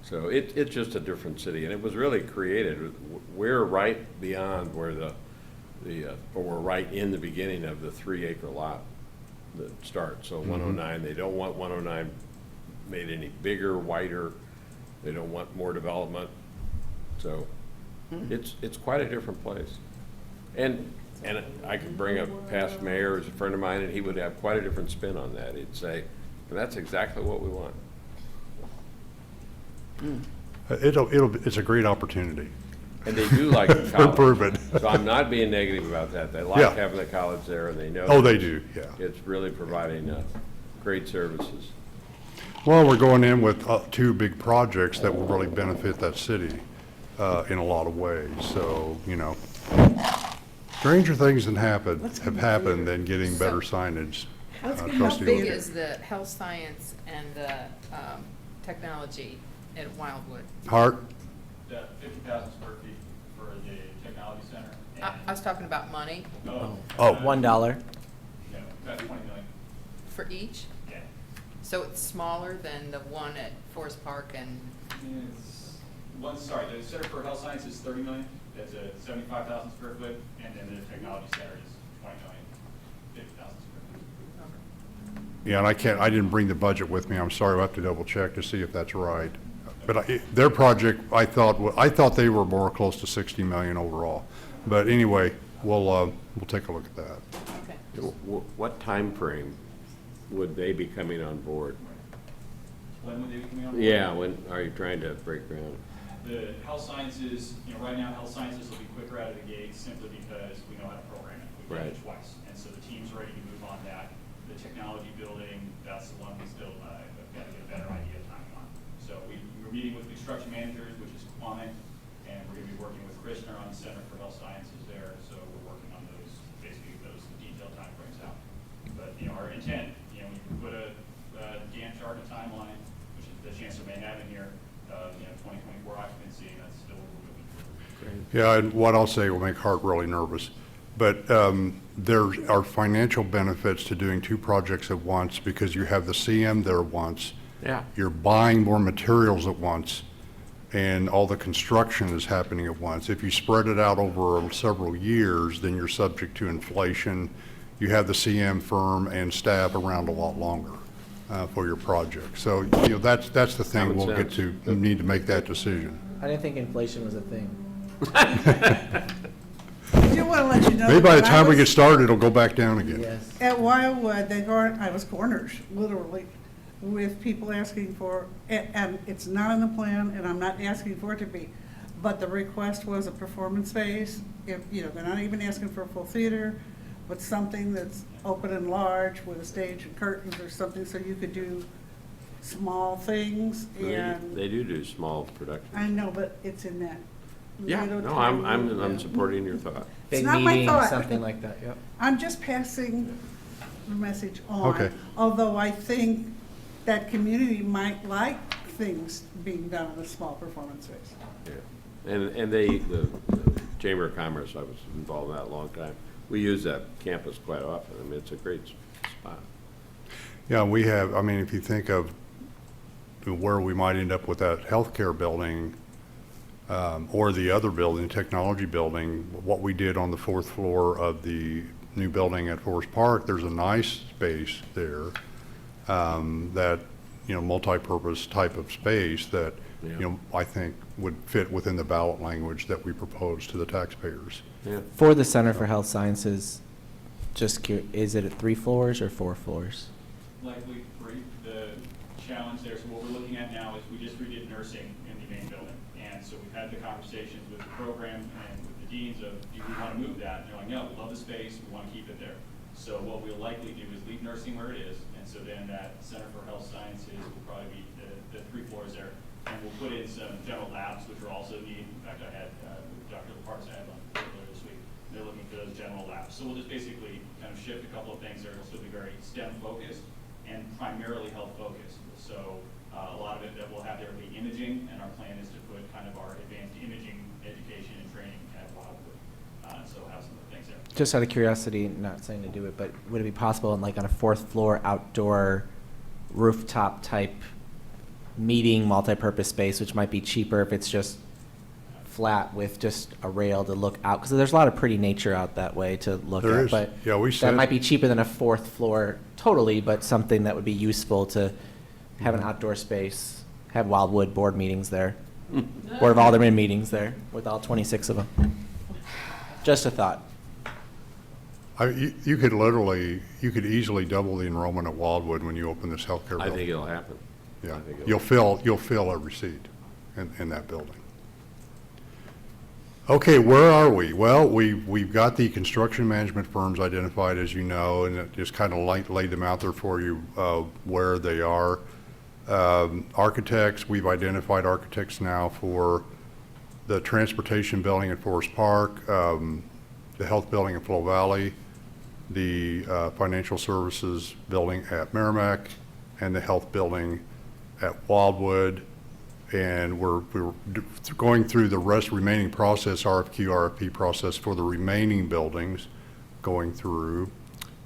So it's just a different city, and it was really created. We're right beyond where or we're right in the beginning of the 3-acre lot that starts. So 109, they don't want 109 made any bigger, wider. They don't want more development. So it's quite a different place. And I could bring a past mayor as a friend of mine, and he would have quite a different spin on that. He'd say, that's exactly what we want. It's a great opportunity. And they do like the college. Improve it. So I'm not being negative about that. They Yeah. like having the college there, and they know. Oh, they do, yeah. It's really providing great services. Well, we're going in with 2 big projects that will really benefit that city in a lot of ways. So, stranger things have happened than getting better signage. How Trustee big Oakley. is the health science and the technology at Wildwood? Hart? 50,000 square feet for the technology center. I was talking about money Oh. $1. No, about 20 million. for each? Yeah. So it's smaller than the one at Forest Park and, The Center for Health Science is 30 million. That's a 75,000 square foot, and then the technology center is 20 million. 50,000 square feet. Yeah, and I didn't bring the budget with me. I'm sorry, I'll have to double check to see if that's right. But their project, I thought they were more close to 60 million overall. But anyway, we'll take a look at that. Okay. What time frame would they be coming on board? When would they be coming on board? Yeah, when are you trying to break ground? The health sciences, right now, health sciences will be quicker out of the gate simply because we know how to program it. We've done it Right. twice, and so the team's ready to move on that. The technology building, that's the one we still have got to get a better idea of timing on. So we're meeting with construction managers, which is Kwame, and we're going to be working with Krishner on the Center for Health Sciences there. So we're working on those, basically those detailed timeframes out. But, our intent, we put a Gantt chart and a timeline, which the chancellor may have in here, 2024 occupancy, and that's still what we're moving forward. Yeah, and what I'll say will make Hart really nervous. But there are financial benefits to doing two projects at once because you have the CM there once. Yeah. You're buying more materials at once, and all the construction is happening at once. If you spread it out over several years, then you're subject to inflation. You have the CM firm and staff around a lot longer for your project. So, that's the thing Common we'll get sense. to, need to make that decision. I didn't think inflation was a thing. I do want to let you know. Maybe by the that I time we was- get started, it'll go back down again. Yes. At Wildwood, I was cornered, literally, with people asking for, and it's not in the plan, and I'm not asking for it to be, but the request was a performance space. If, they're not even asking for a full theater, but something that's open and large with a stage and curtains or something, so you could do small things, and They do small production. I know, but it's in that. Yeah, little no, tiny- I'm supporting your thought. Big not my meeting, thought. something like that, yep. I'm just passing the message on. Okay. Although I think that community might like things being done in a small performance space. Yeah. And the Chamber of Commerce, I was involved in that a long time. We use that campus quite often. I mean, it's a great spot. Yeah, we have, if you think of where we might end up with that healthcare building, or the other building, technology building, what we did on the 4th floor of the new building at Forest Park, there's a nice space there, that, multi-purpose type of space that, Yeah. I think would fit within the ballot language that we propose to the taxpayers. Yeah. For the Center for Health Sciences, just curious, is it at 3 floors or 4 floors? Likely three. The challenge there, so what we're looking at now is we just redid nursing in the main building. And so we've had the conversations with the program and with the deans of, do we want to move that? And they're like, no, we love the space, we want to keep it there. So what we'll likely do is leave nursing where it is, and so then that Center for Health Sciences will probably be the 3 floors there. And we'll put in some general labs, which are also needed. In fact, I had Dr. Parks I had on earlier this week. They're looking for those general labs. So we'll just basically kind of shift a couple of things there. It'll still be very STEM focused and primarily health focused. So a lot of it that we'll have there will be imaging, and our plan is to put kind of our advanced imaging education and training at Wildwood. So we'll have some of the things there. Just out of curiosity, not saying to do it, but would it be possible on a 4th floor outdoor rooftop type meeting multi-purpose space, which might be cheaper if it's just flat with just a rail to look out? Because there's a lot of pretty nature out that way to look There at. is. But Yeah, we that said- might be cheaper than a 4th floor totally, but something that would be useful to have an outdoor space, have Wildwood board meetings there, Board of Aldermen meetings there with all 26 of them. Just a thought. You could easily double the enrollment at Wildwood when you open this healthcare building. I think it'll happen. Yeah, I think it'll- you'll fill every seat in that building. Okay, where are we? Well, we've got the construction management firms identified, as you know, and it just kind of laid them out there for you where they are. Architects, we've identified architects now for the transportation building at Forest Park, the health building at Flow Valley, the financial services building at Merrimack, and the health building at Wildwood. And we're going through the remaining process, RFQ, RFP process for the remaining buildings going through.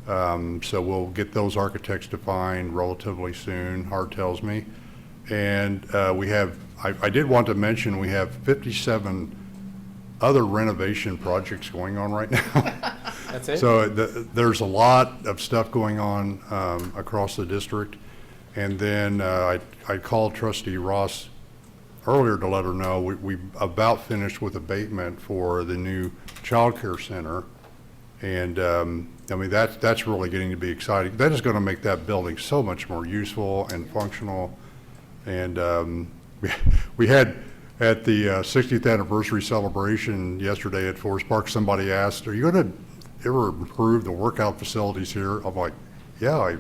So we'll get those architects defined relatively soon, Hart tells me. And I did want to mention, we have 57 other renovation projects going on right now. That's it? So there's a lot of stuff going on across the district. And then I called Trustee Ross earlier to let her know we about finished with abatement for the new child care center. And I mean, that's really getting to be exciting. That is going to make that building so much more useful and functional. And we had at the 60th anniversary celebration yesterday at Forest Park, somebody asked, "Are you going to ever improve the workout facilities here?" I'm like, "Yeah,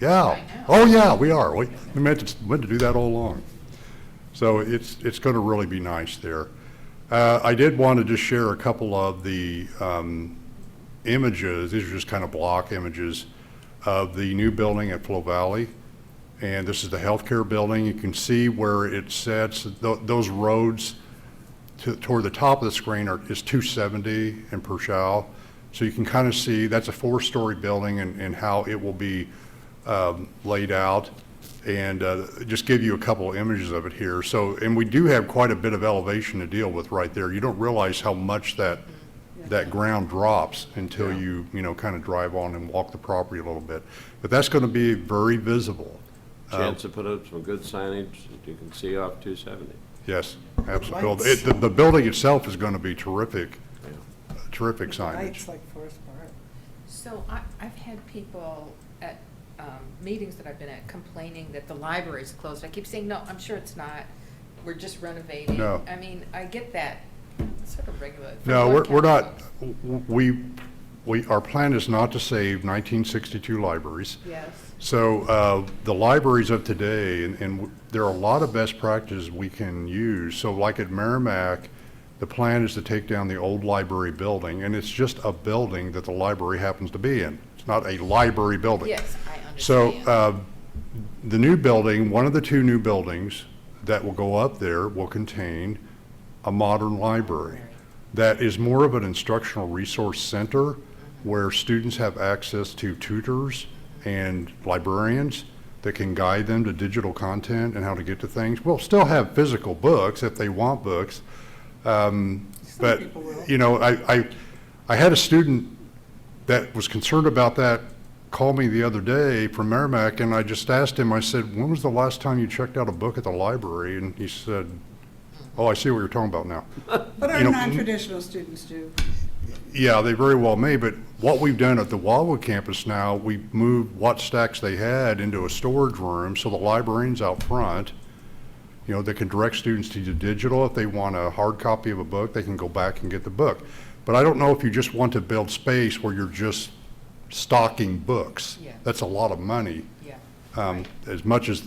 oh yeah, we are. We meant to do that all along." So it's going to really be nice there. I did want to just share a couple of the images. These are just kind of block images of the new building at Flow Valley. And this is the healthcare building. You can see where it sets. Those roads toward the top of the screen is 270 in Pershal. So you can kind of see that's a 4-story building and how it will be laid out. And just give you a couple of images of it here. So, and we do have quite a bit of elevation to deal with right there. You don't realize how much that ground drops until you kind of drive on and walk the property a little bit. But that's going to be very visible. Chance to put up some good signage that you can see off 270. Yes, absolutely. The building itself is going to be terrific, terrific signage. Lights like Forest Park. So I've had people at meetings that I've been at complaining that the library is closed. I keep saying, no, I'm sure it's not. We're just renovating. No. I mean, I get that. It's sort of regular. No, we're not. Our plan is not to save 1962 libraries. Yes. So the libraries of today, and there are a lot of best practices we can use. So like at Merrimack, the plan is to take down the old library building, and it's just a building that the library happens to be in. It's not a library building. Yes, I understand. So the new building, one of the 2 new buildings that will go up there will contain a modern library that is more of an instructional resource center where students have access to tutors and librarians that can guide them to digital content and how to get to things. We'll still have physical books if they want books. But, I had a student that was concerned about that call me the other day from Merrimack, and I just asked him, I said, when was the last time you checked out a book at the library? And he said, oh, I see what you're talking about now. But our non-traditional students do. Yeah, they very well may, but what we've done at the Wildwood campus now, we've moved what stacks they had into a storage room, so the librarians out front, they can direct students to the digital. If they want a hard copy of a book, they can go back and get the book. But I don't know if you just want to build space where you're just stocking books. Yeah. That's a lot of money. Yeah. As much as,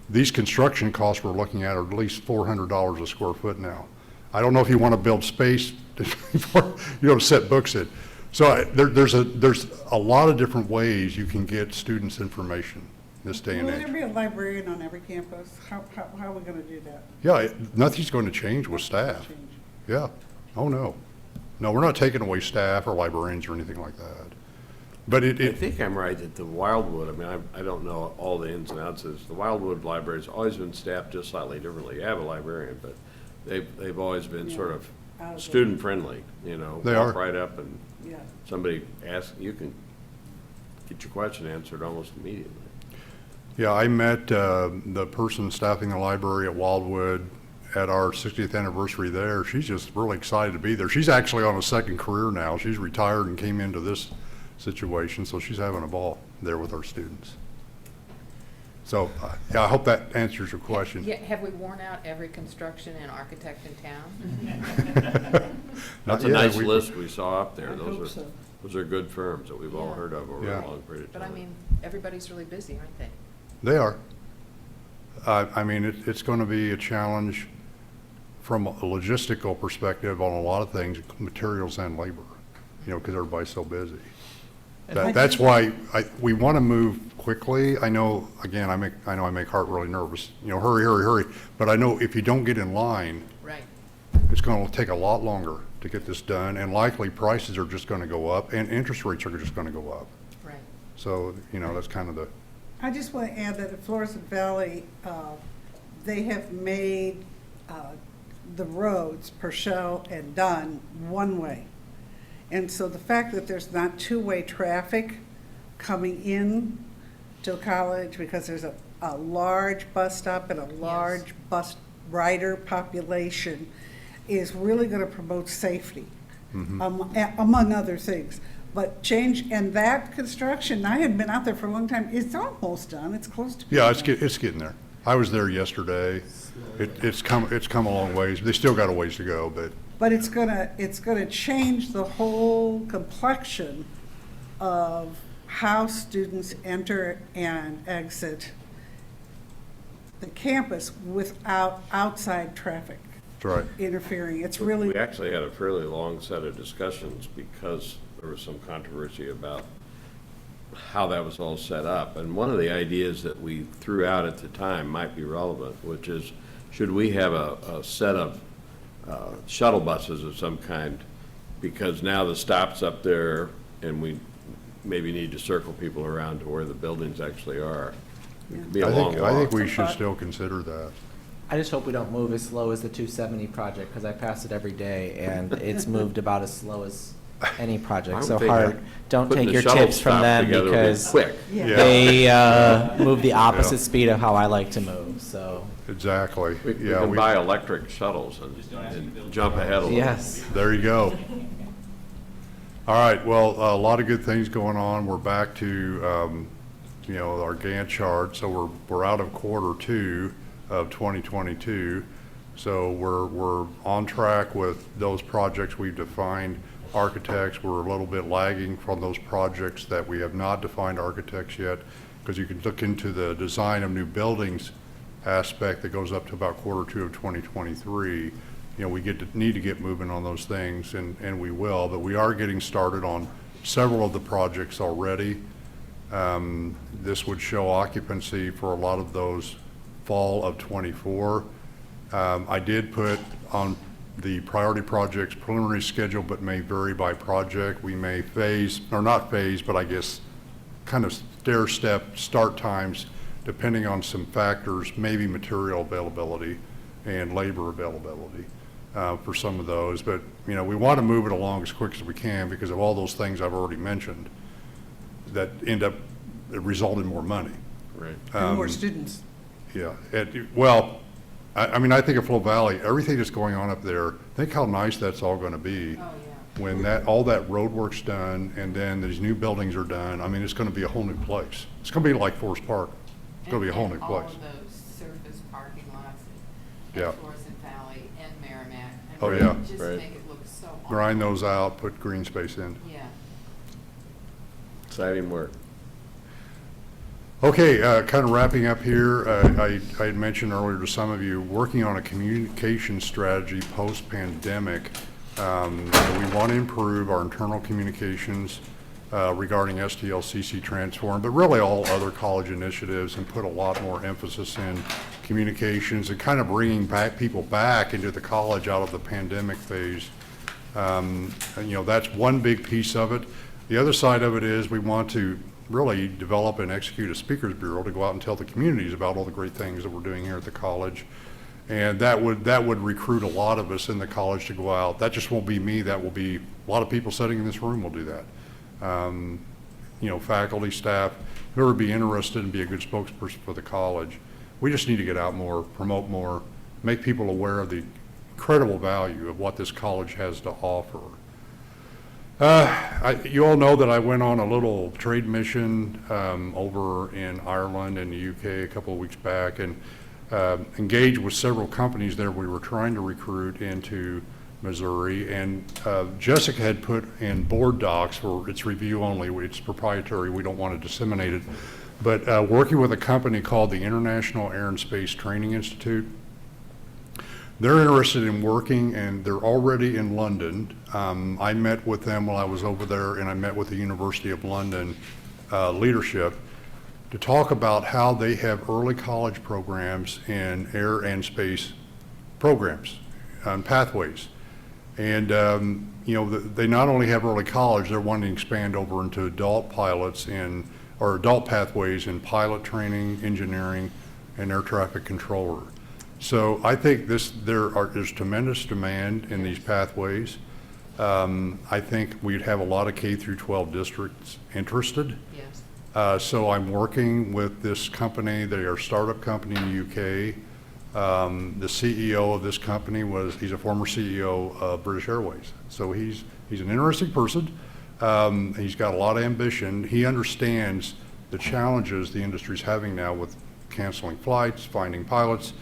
these construction costs we're looking at are at least $400 a square foot now. I don't know if you want to build space to set books in. So there's a lot of different ways you can get students information this day and Will age. there be a librarian on every campus? How are we going to do that? Yeah, nothing's going to change with staff. Change. Yeah. Oh, no. No, we're not taking away staff or librarians or anything like that. But I think I'm right that the Wildwood, I don't know all the ins and outs of this. The Wildwood Library's always been staffed just slightly differently. You have a librarian, but they've always been sort of student-friendly, They walk are. right up and Yeah. somebody asks, you can get your question answered almost immediately. Yeah, I met the person staffing the library at Wildwood at our 60th anniversary there. She's just really excited to be there. She's actually on a second career now. She's retired and came into this situation, so she's having a ball there with our students. So, I hope that answers your question. Yeah, have we worn out every construction and architect in town? Not That's a yet. nice list we saw up there. I hope so. Those are good firms that we've all Yeah. heard of over Yeah. a long period of But time. everybody's really busy, aren't they? They are. It's going to be a challenge from a logistical perspective on a lot of things, materials and labor, because everybody's so busy. That's why we want to move quickly. I know, again, I make Hart really nervous, hurry, hurry, hurry. But I know if you don't get in line, Right. it's going to take a lot longer to get this done, and likely prices are just going to go up, and interest rates are just going to go up. Right. So, that's kind of the, I just want to add that at Florissant Valley, they have made the roads, Purcell and Dunn, one way. And so the fact that there's not two-way traffic coming in to college, because there's a large bus stop and a large bus rider population, is really going to promote safety, among other things. But change, and that construction, I had been out there for a long time, it's almost done, it's close to. Yeah, it's getting there. I was there yesterday. It's come a long ways. They still got a ways to go, but. But it's gonna change the whole complexion of how students enter and exit the campus without outside traffic That's right. interfering. It's really. We actually had a fairly long set of discussions because there was some controversy about how that was all set up. And one of the ideas that we threw out at the time might be relevant, which is, should we have a set of shuttle buses of some kind? Because now the stop's up there and we maybe need to circle people around to where the buildings actually are. It could be a long walk. I think we should still consider that. I just hope we don't move as slow as the 270 project, because I pass it every day, and it's moved about as slow as any project. So Hart, don't take your tips from them, because quick. they move the opposite speed of how I like to move, so. Exactly. We can buy electric shuttles and jump ahead a little. Yes. There you go. All right, well, a lot of good things going on. We're back to, our Gantt chart. So we're out of Q2 of 2022. So we're on track with those projects we've defined architects. We're a little bit lagging from those projects that we have not defined architects yet, because you can look into the design of new buildings aspect that goes up to about Q2 of 2023. We need to get moving on those things, and we will, but we are getting started on several of the projects already. This would show occupancy for a lot of those fall of 24. I did put on the priority projects preliminary schedule, but may vary by project. We may phase, or not phase, but I guess kind of stair step start times depending on some factors, maybe material availability and labor availability for some of those. But we want to move it along as quick as we can because of all those things I've already mentioned that end up result in more money. Right. And more students. Yeah. I think of Flow Valley, everything that's going on up there, think how nice that's all going to be. Oh, yeah. When all that road work's done and then these new buildings are done. It's going to be a whole new place. It's going to be like Forest Park. It's going to be a whole new place. All of those surface parking lots at Florissant Valley and Merrimack. Oh, yeah. Just Right. make it look so awesome. Grind those out, put green space in. Yeah. Exciting work. Okay, kind of wrapping up here, I had mentioned earlier to some of you, working on a communication strategy post-pandemic. We want to improve our internal communications regarding STLCC Transform, but really all other college initiatives, and put a lot more emphasis in communications and kind of bringing people back into the college out of the pandemic phase. That's one big piece of it. The other side of it is we want to really develop and execute a speakers bureau to go out and tell the communities about all the great things that we're doing here at the college. And that would recruit a lot of us in the college to go out. That just won't be me. That will be a lot of people sitting in this room will do that. Faculty, staff, whoever would be interested and be a good spokesperson for the college. We just need to get out more, promote more, make people aware of the incredible value of what this college has to offer. You all know that I went on a little trade mission over in Ireland and the UK a couple of weeks back, and engaged with several companies there we were trying to recruit into Missouri. And Jessica had put in board docs for its review only. It's proprietary. We don't want to disseminate it. But working with a company called the International Air and Space Training Institute. They're interested in working, and they're already in London. I met with them while I was over there, and I met with the University of London leadership to talk about how they have early college programs in air and space programs and pathways. And, they not only have early college, they're wanting to expand over into adult pilots or adult pathways in pilot training, engineering, and air traffic controller. So I think there's tremendous demand in these pathways. I think we'd have a lot of K through 12 districts interested. Yes. So I'm working with this company. They are a startup company in the UK. The CEO of this company he's a former CEO of British Airways. So he's an interesting person. He's got a lot of ambition. He understands the challenges the industry's having now with canceling flights, finding pilots.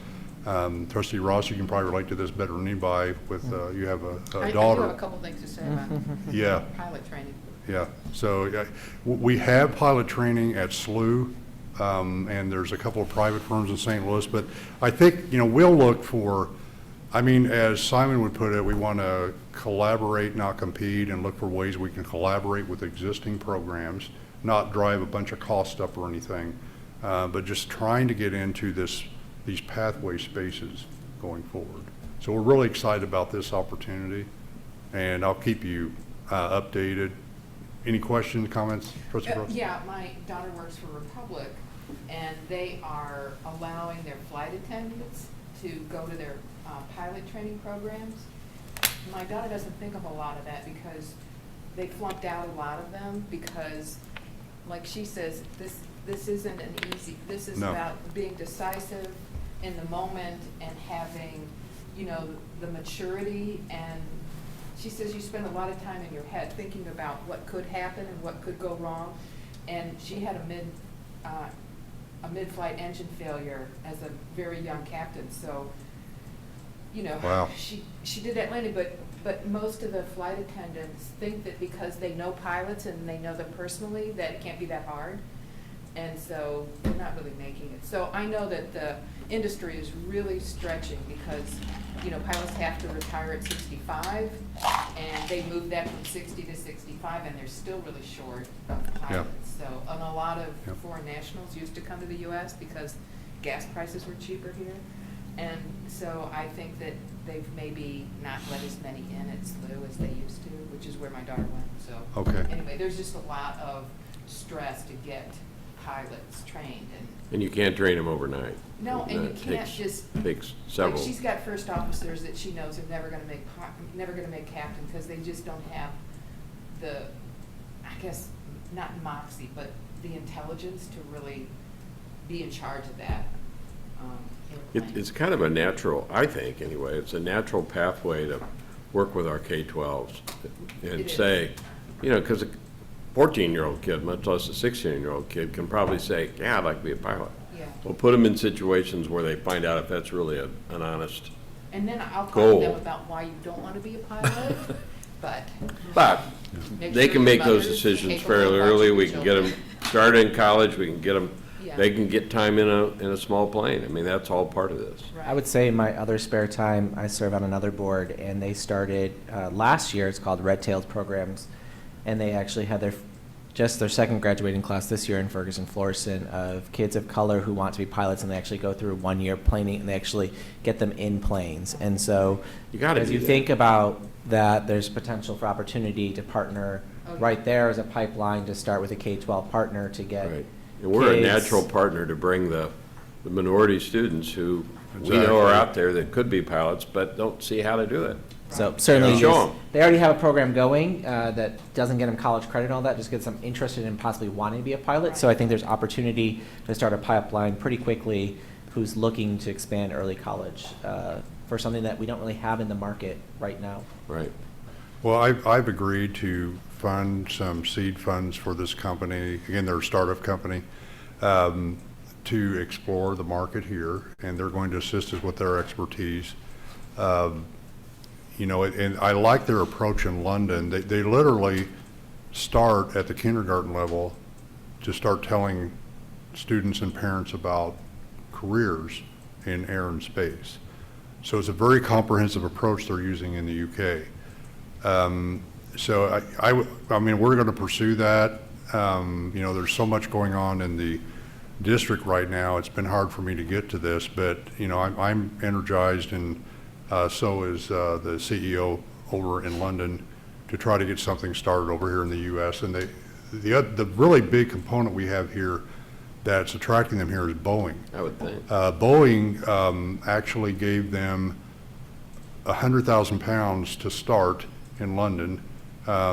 Trustee Ross, you can probably relate to this better than anybody with, you have a I do daughter. have a couple things to say about Yeah. pilot training. Yeah, so we have pilot training at SLU, and there's a couple of private firms in St. Louis, but I think, we'll look for, as Simon would put it, we want to collaborate, not compete, and look for ways we can collaborate with existing programs, not drive a bunch of cost up or anything, but just trying to get into these pathway spaces going forward. So we're really excited about this opportunity, and I'll keep you updated. Any questions, comments, Trustee Brooks? Yeah, my daughter works for Republic, and they are allowing their flight attendants to go to their pilot training programs. My daughter doesn't think of a lot of that because they flunked out a lot of them because, like she says, this isn't an easy, this is about being decisive in the moment and having, the maturity, and she says you spend a lot of time in your head thinking about what could happen and what could go wrong. And she had a mid-flight engine failure as a very young captain. So, Wow. she did that landing, but most of the flight attendants think that because they know pilots and they know them personally, that it can't be that hard. And so they're not really making it. So I know that the industry is really stretching because, pilots have to retire at 65, and they moved that from 60 to 65, and they're still really short of pilots. So, and a lot of foreign nationals used to come to the U.S. because gas prices were cheaper here. And so I think that they've maybe not let as many in at SLU as they used to, which is where my daughter went. So anyway, there's just a lot of stress to get pilots trained, And you can't train them overnight. and you can't Takes several. Like she's got first officers that she knows are never going to make captain because they just don't have the, I guess, not moxie, but the intelligence to really be in charge of that. It's kind of a natural, I think anyway, it's a natural pathway to work with our K-12s and say, because 14-year-old kid, much less a 16-year-old kid, can probably say, yeah, I'd like to be a pilot. Yeah. We'll put them in situations where they find out if that's really an honest And then I'll talk goal. to them about why you don't want to be a pilot, but. They can make those decisions fairly early. We can get them started in college. We can get them, they can get time in a small plane. That's all part of this. Right. I would say in my other spare time, I serve on another board, and they started last year. It's called Red Tailed Programs, and they actually had their second graduating class this year in Ferguson-Florissant of kids of color who want to be pilots, and they actually go through 1 year planing, and they actually get them in planes. And so as you think about that, there's potential for opportunity to partner right there as a pipeline to start with a K-12 partner to get Right. And we're a kids. natural partner to bring the minority students who we know are out there that could be pilots, but don't see how to do it. So certainly, Show 'em. they already have a program going that doesn't get them college credit and all that, just gets them interested in possibly wanting to be a pilot. So I think there's opportunity to start a pipeline pretty quickly who's looking to expand early college for something that we don't really have in the market right now. Right. Well, I've agreed to fund some seed funds for this company. Again, they're a startup company, to explore the market here, and they're going to assist us with their expertise. And I like their approach in London. They literally start at the kindergarten level to start telling students and parents about careers in air and space. So it's a very comprehensive approach they're using in the UK. So we're going to pursue that. There's so much going on in the district right now. It's been hard for me to get to this, but I'm energized, and so is the CEO over in London to try to get something started over here in the U.S. And the really big component we have here that's attracting them here is Boeing. I would think. Boeing actually gave them 100,000 pounds to start in London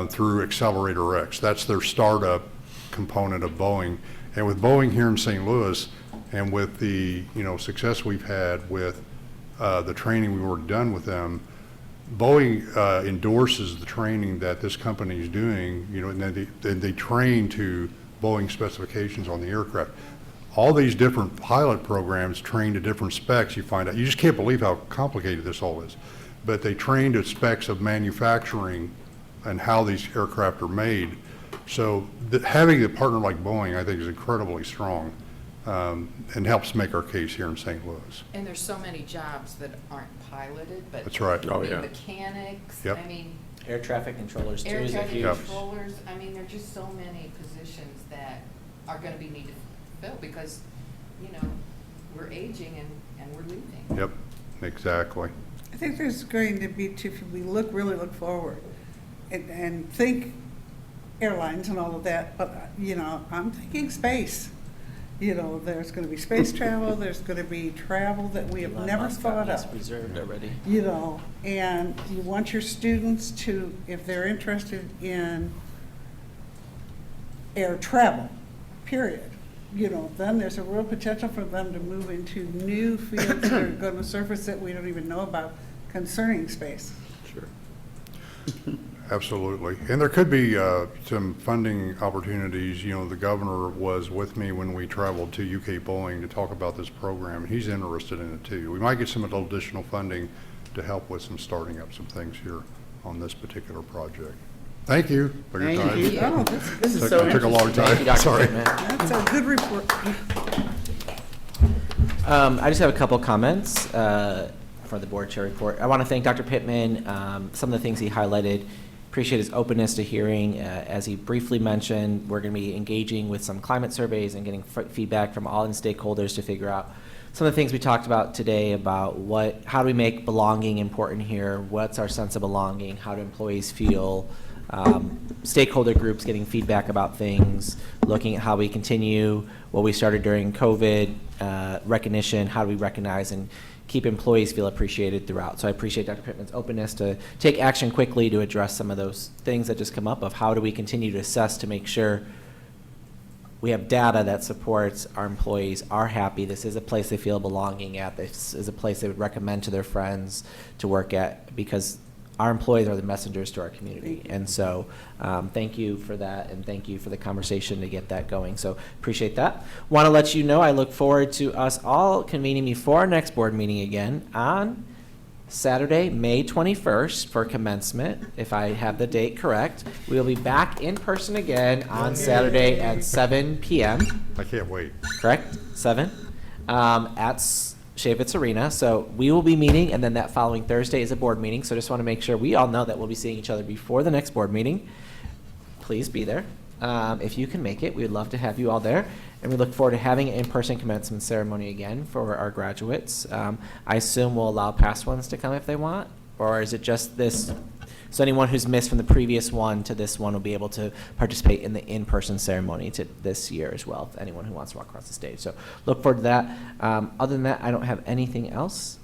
through Accelerator X. That's their startup component of Boeing. And with Boeing here in St. Louis, and with the success we've had with the training we were done with them, Boeing endorses the training that this company is doing, and they train to Boeing specifications on the aircraft. All these different pilot programs train to different specs. You find out, you just can't believe how complicated this all is. But they train to specs of manufacturing and how these aircraft are made. So having a partner like Boeing, I think, is incredibly strong and helps make our case here in St. Louis. And there's so many jobs that aren't piloted, but. That's right. Oh, yeah. Mechanics, Yep. I mean, Air traffic controllers too air is a traffic huge. Yep. controllers, I mean, there are just so many positions that are gonna be needed to fill because, we're aging and we're leaving. Yep, exactly. I think there's going to be, if we really look forward and think airlines and all of that, but, I'm thinking space. There's going to be space travel, there's going to be travel that we have Elon never Musk got thought this of. reserved already. And you want your students to, if they're interested in air travel, period, then there's a real potential for them to move into new fields that are going to surface that we don't even know about concerning space. Sure. Absolutely. And there could be some funding opportunities. The governor was with me when we traveled to UK Boeing to talk about this program. He's interested in it too. We might get some additional funding to help with starting up some things here on this particular project. Thank you for your time. Thank you. Oh, This is so Took a long interesting. time. Thank you, Dr. Sorry. Pittman. that's a good report. I just have a couple comments for the board chair report. I want to thank Dr. Pittman. Some of the things he highlighted, appreciate his openness to hearing. As he briefly mentioned, we're going to be engaging with some climate surveys and getting feedback from all the stakeholders to figure out some of the things we talked about today about how do we make belonging important here? What's our sense of belonging? How do employees feel? Stakeholder groups getting feedback about things, looking at how we continue what we started during COVID, recognition, how do we recognize and keep employees feel appreciated throughout. So I appreciate Dr. Pittman's openness to take action quickly to address some of those things that just come up of how do we continue to assess to make sure we have data that supports our employees are happy. This is a place they feel belonging at. This is a place they would recommend to their friends to work at because our employees are the messengers to our community. And so thank you for that, and thank you for the conversation to get that going. So appreciate that. Want to let you know I look forward to us all convening before our next board meeting again on Saturday, May 21st for commencement, if I have the date correct. We will be back in person again on Saturday at 7 p.m. I can't wait. Correct? 7 at Shavitz Arena. So we will be meeting, and then that following Thursday is a board meeting. So just want to make sure we all know that we'll be seeing each other before the next board meeting. Please be there. If you can make it, we would love to have you all there. And we look forward to having an in-person commencement ceremony again for our graduates. I assume we'll allow past ones to come if they want, or is it just this? So anyone who's missed from the previous one to this one will be able to participate in the in-person ceremony to this year as well, if anyone who wants to walk across the stage. So look forward to that. Other than that, I don't have anything else.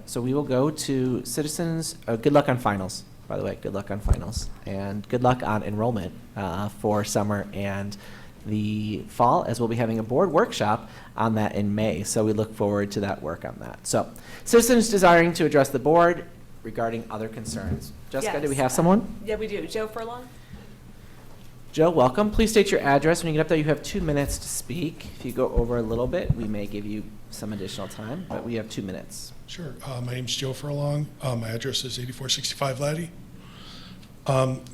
So we will go to citizens. Good luck on finals, by the way. Good luck on finals. And good luck on enrollment for summer and the fall, as we'll be having a board workshop on that in May. So we look forward to that work on that. So citizens desiring to address the board regarding other concerns. Jessica, do we have someone? Yeah, we do. Joe Furlong? Joe, welcome. Please state your address. When you get up there, you have 2 minutes to speak. If you go over a little bit, we may give you some additional time, but we have 2 minutes. Sure. My name's Joe Furlong. My address is 8465 Laddie.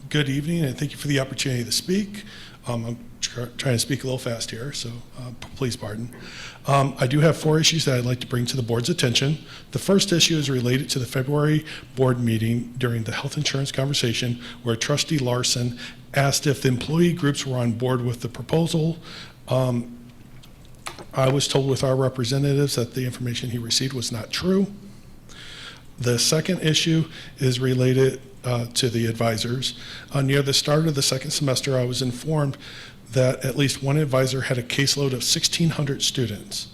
Good evening, and thank you for the opportunity to speak. I'm trying to speak a little fast here, so please pardon. I do have 4 issues that I'd like to bring to the board's attention. The first issue is related to the February board meeting during the health insurance conversation, where Trustee Larson asked if the employee groups were on board with the proposal. I was told with our representatives that the information he received was not true. The second issue is related to the advisors. Near the start of the second semester, I was informed that at least one advisor had a caseload of 1,600 students.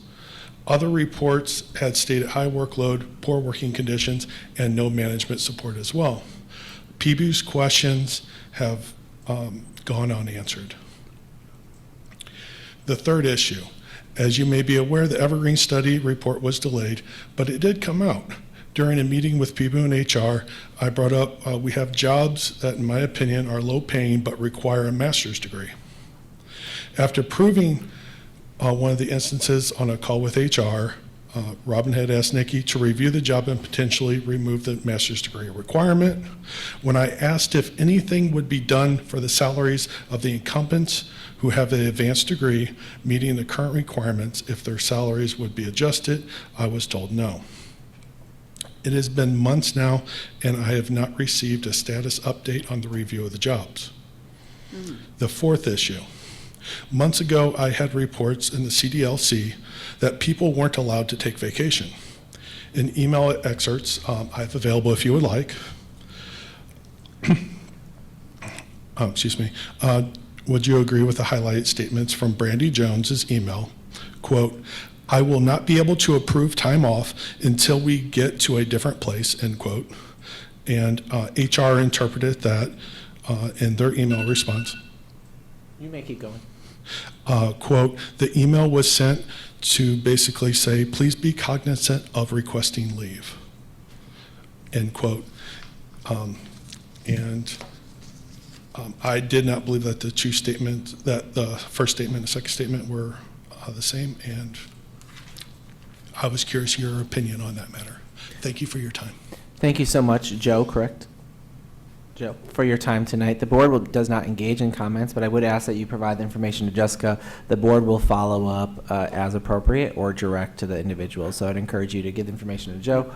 Other reports had stated high workload, poor working conditions, and no management support as well. PBU's questions have gone unanswered. The third issue, as you may be aware, the Evergreen study report was delayed, but it did come out. During a meeting with PBU and HR, I brought up we have jobs that, in my opinion, are low paying but require a master's degree. After proving one of the instances on a call with HR, Robin had asked Nikki to review the job and potentially remove the master's degree requirement. When I asked if anything would be done for the salaries of the incumbents who have an advanced degree meeting the current requirements, if their salaries would be adjusted, I was told no. It has been months now, and I have not received a status update on the review of the jobs. The fourth issue. Months ago, I had reports in the CDLC that people weren't allowed to take vacation. In email excerpts, I have available if you would like. Excuse me. Would you agree with the highlighted statements from Brandy Jones's email? Quote, I will not be able to approve time off until we get to a different place, end quote. And HR interpreted that in their email response. You may keep going. Quote, the email was sent to basically say, please be cognizant of requesting leave, end quote. I did not believe that the two statements, that the first statement and the second statement were the same, and I was curious your opinion on that matter. Thank you for your time. Thank you so much, Joe, correct? Joe, for your time tonight. The board does not engage in comments, but I would ask that you provide the information to Jessica. The board will follow up as appropriate or direct to the individual. So I'd encourage you to give the information to Joe,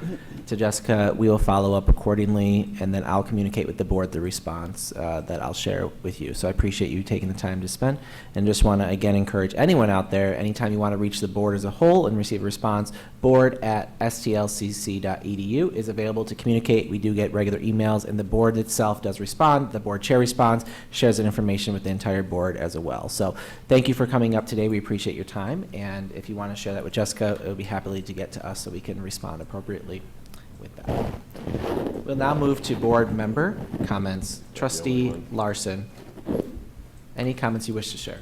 to Jessica. We will follow up accordingly, and then I'll communicate with the board the response that I'll share with you. So I appreciate you taking the time to spend, and just want to again encourage anyone out there, anytime you want to reach the board as a whole and receive a response, board@stlcc.edu is available to communicate. We do get regular emails, and the board itself does respond. The board chair responds, shares that information with the entire board as well. So thank you for coming up today. We appreciate your time, and if you want to share that with Jessica, it would be happily to get to us so we can respond appropriately with that. We'll now move to board member comments. Trustee Larson, any comments you wish to share?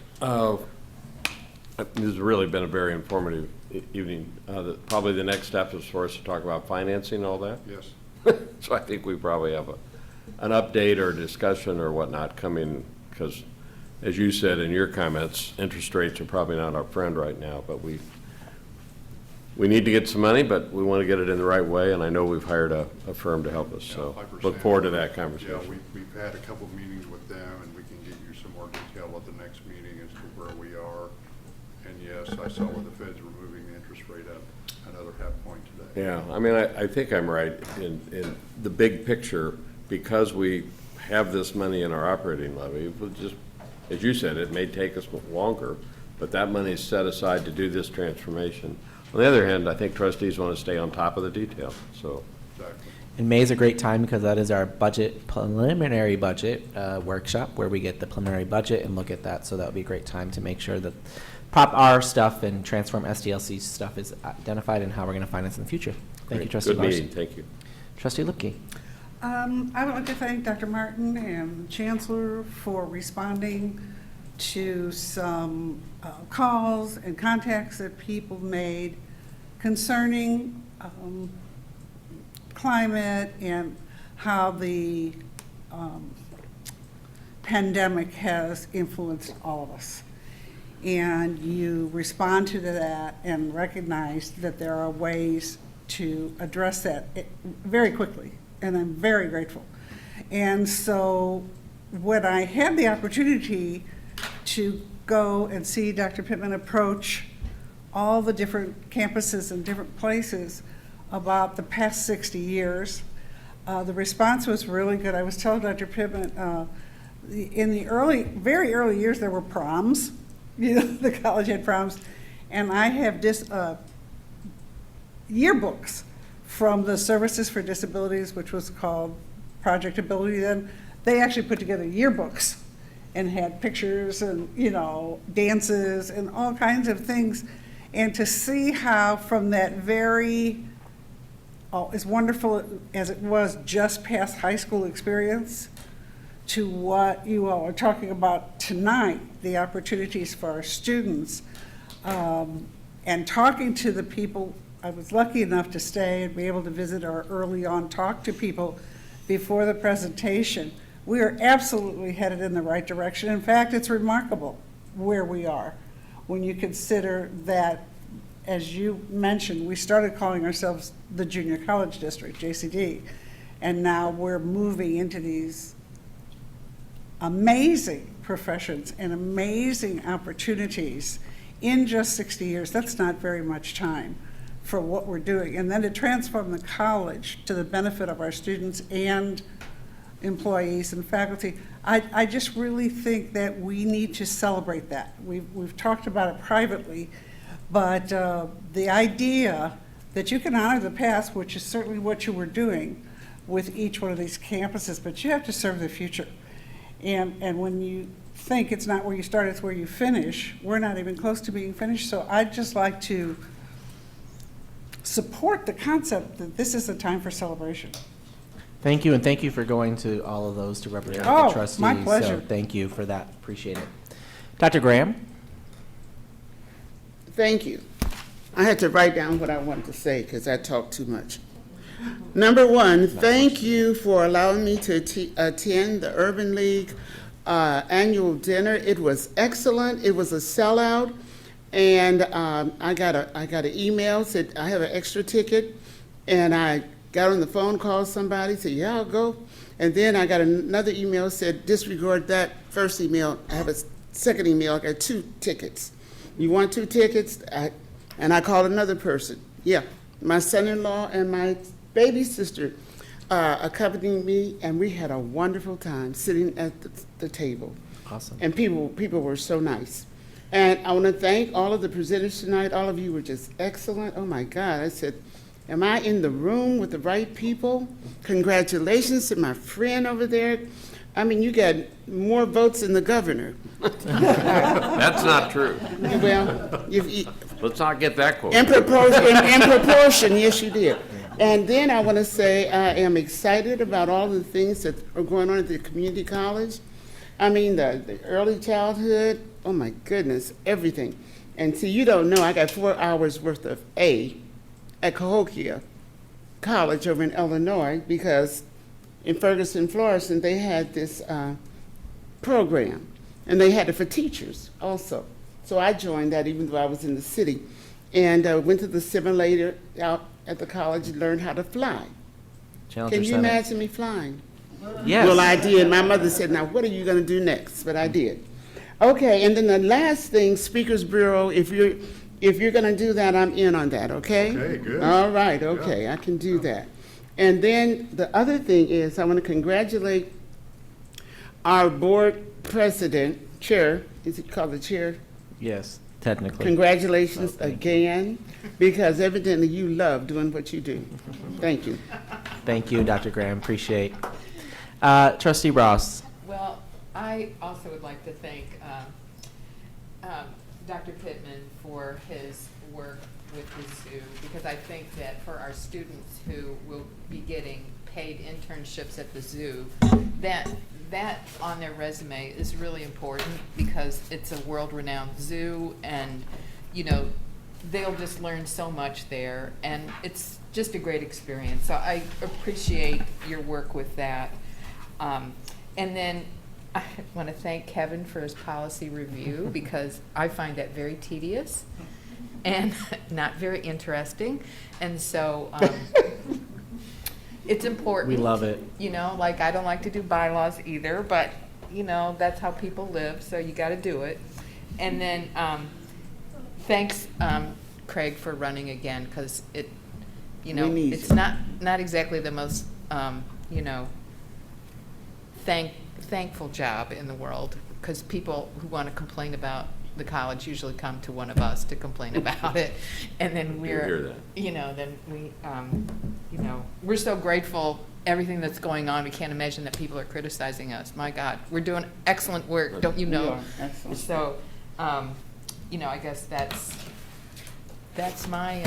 This has really been a very informative evening. Probably the next step is for us to talk about financing all that. Yes. So I think we probably have an update or discussion or whatnot coming, because as you said in your comments, interest rates are probably not our friend right now, but we need to get some money, but we want to get it in the right way, and I know we've hired a firm to help us, so look forward to that conversation. Yeah, we've had a couple of meetings with them, and we can give you some more detail at the next meeting as to where we are. And yes, I saw where the Fed's removing the interest rate at another half point today. Yeah, I mean, I think I'm right in the big picture, because we have this money in our operating levy. It just, as you said, it may take us longer, but that money is set aside to do this transformation. On the other hand, I think trustees want to stay on top of the detail, so. Exactly. And May is a great time because that is our preliminary budget workshop where we get the preliminary budget and look at that. So that would be a great time to make sure that Prop R stuff and Transform SDLC stuff is identified and how we're going to finance in the future. Thank you, Trustee Larson. Good meeting, thank you. Trustee Lipke. I would like to thank Dr. Martin and the Chancellor for responding to some calls and contacts that people made concerning climate and how the pandemic has influenced all of us. And you respond to that and recognize that there are ways to address that very quickly, and I'm very grateful. And so when I had the opportunity to go and see Dr. Pittman approach all the different campuses and different places about the past 60 years, the response was really good. I was telling Dr. Pittman, in the very early years, there were proms. You know, the college had proms, and I have yearbooks from the Services for Disabilities, which was called Project Ability then. They actually put together yearbooks and had pictures and, you know, dances and all kinds of things. And to see how from that very as wonderful as it was just past high school experience, to what you all are talking about tonight, the opportunities for our students, and talking to the people. I was lucky enough to stay and be able to visit or early on talk to people before the presentation. We are absolutely headed in the right direction. In fact, it's remarkable where we are when you consider that, as you mentioned, we started calling ourselves the Junior College District, JCD, and now we're moving into these amazing professions and amazing opportunities in just 60 years. That's not very much time for what we're doing. And then to transform the college to the benefit of our students and employees and faculty, I just really think that we need to celebrate that. We've talked about it privately, but the idea that you can honor the past, which is certainly what you were doing with each one of these campuses, but you have to serve the future. And when you think it's not where you start, it's where you finish, we're not even close to being finished. So I'd just like to support the concept that this is a time for celebration. Thank you, and thank you for going to all of those to represent Oh, the trustees. my pleasure. So thank you for that. Appreciate it. Dr. Graham? Thank you. I had to write down what I wanted to say because I talk too much. Number one, thank you for allowing me to attend the Urban League annual dinner. It was excellent. It was a sellout, and I got an email, said I have an extra ticket, and I got on the phone, called somebody, said, yeah, I'll go. And then I got another email, said, disregard that first email. I have a second email. I got 2 tickets. You want 2 tickets? And I called another person. Yeah, my son-in-law and my baby sister accompanied me, and we had a wonderful time sitting at the table. Awesome. And people were so nice. And I want to thank all of the presenters tonight. All of you were just excellent. Oh, my God. I said, am I in the room with the right people? Congratulations to my friend over there. I mean, you got more votes than the governor. That's not true. Well, Let's not get that close. in proportion, yes, you did. And then I want to say I am excited about all the things that are going on at the community college. I mean, the early childhood, oh my goodness, everything. And see, you don't know, I got 4 hours worth of A at Cahokia College over in Illinois, because in Ferguson, Florissant, they had this program, and they had it for teachers also. So I joined that even though I was in the city, and went to the simulator out at the college and learned how to fly. Challenger Can you Center. imagine me flying? Yes. Well, I did. My mother said, now what are you going to do next? But I did. Okay, and then the last thing, Speakers Bureau, if you're going to do that, I'm in on that, okay? Okay, good. All right, okay, I can do that. And then the other thing is I want to congratulate our board president, chair, is it called the chair? Yes, technically. Congratulations again, because evidently you love doing what you do. Thank you. Thank you, Dr. Graham. Appreciate. Trustee Ross. Well, I also would like to thank Dr. Pittman for his work with the zoo, because I think that for our students who will be getting paid internships at the zoo, that on their resume is really important, because it's a world-renowned zoo, and they'll just learn so much there, and it's just a great experience. So I appreciate your work with that. And then I want to thank Kevin for his policy review, because I find that very tedious and not very interesting. And so it's important. We love it. Like I don't like to do bylaws either, but that's how people live, so you got to do it. And then thanks, Craig, for running again, because it's not exactly the most thankful job in the world, because people who want to complain about the college usually come to one of us to complain about it, and then we're so grateful everything that's going on. We can't imagine that people are criticizing us. My God, we're doing excellent work, don't you know? We are. Excellent. So, I guess that's my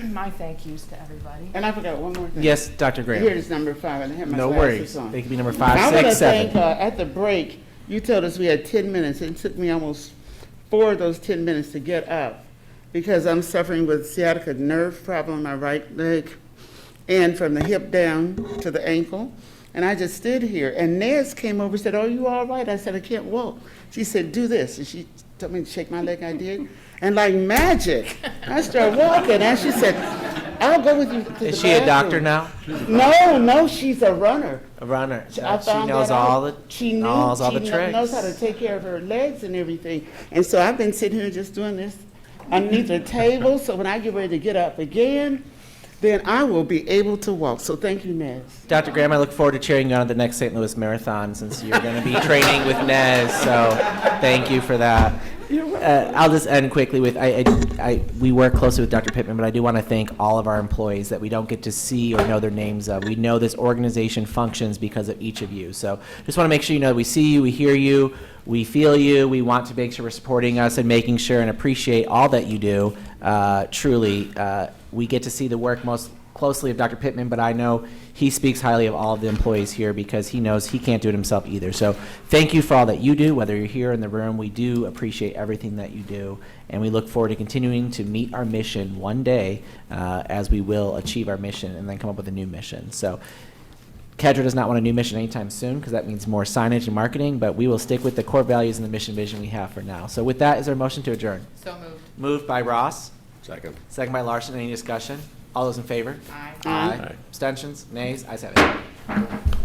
My thank yous to everybody. And I forgot one more thing. Yes, Dr. Graham. Here it is, number 5, and I have my No glasses worries. on. They could be number I 5, want to 6, 7. thank, at the break, you told us we had 10 minutes. It took me almost 4 of those 10 minutes to get up because I'm suffering with sciatica nerve problem in my right leg and from the hip down to the ankle. And I just stood here, and Nez came over and said, "Oh, you all right?" I said, "I can't walk." She said, "Do this." And she told me to shake my leg. I did. And like magic, I started walking. And she said, "I'll go with you to the Is she a doctor bathroom." now? No, she's a runner. A runner. I She found knows that out. all the She knows all the she tricks. knows how to take care of her legs and everything. And so I've been sitting here just doing this underneath the table. So when I get ready to get up again, then I will be able to walk. So thank you, Nez. Dr. Graham, I look forward to cheering you on at the next St. Louis Marathon since you're going to be training with Nez. So thank you for that. I'll just end quickly with we work closely with Dr. Pittman, but I do want to thank all of our employees that we don't get to see or know their names of. We know this organization functions because of each of you. So just want to make sure you know we see you, we hear you, we feel you. We want to make sure we're supporting us and making sure and appreciate all that you do. Truly, we get to see the work most closely of Dr. Pittman, but I know he speaks highly of all of the employees here because he knows he can't do it himself either. So thank you for all that you do, whether you're here in the room. We do appreciate everything that you do, and we look forward to continuing to meet our mission one day as we will achieve our mission and then come up with a new mission. So Kedra does not want a new mission anytime soon because that means more signage and marketing, but we will stick with the core values and the mission vision we have for now. So with that, is there a motion to adjourn? So moved. Moved by Ross, Second. second by Larson. Any discussion? All those in favor? Aye. Aye. Abstentions? Nays? Ayes have it.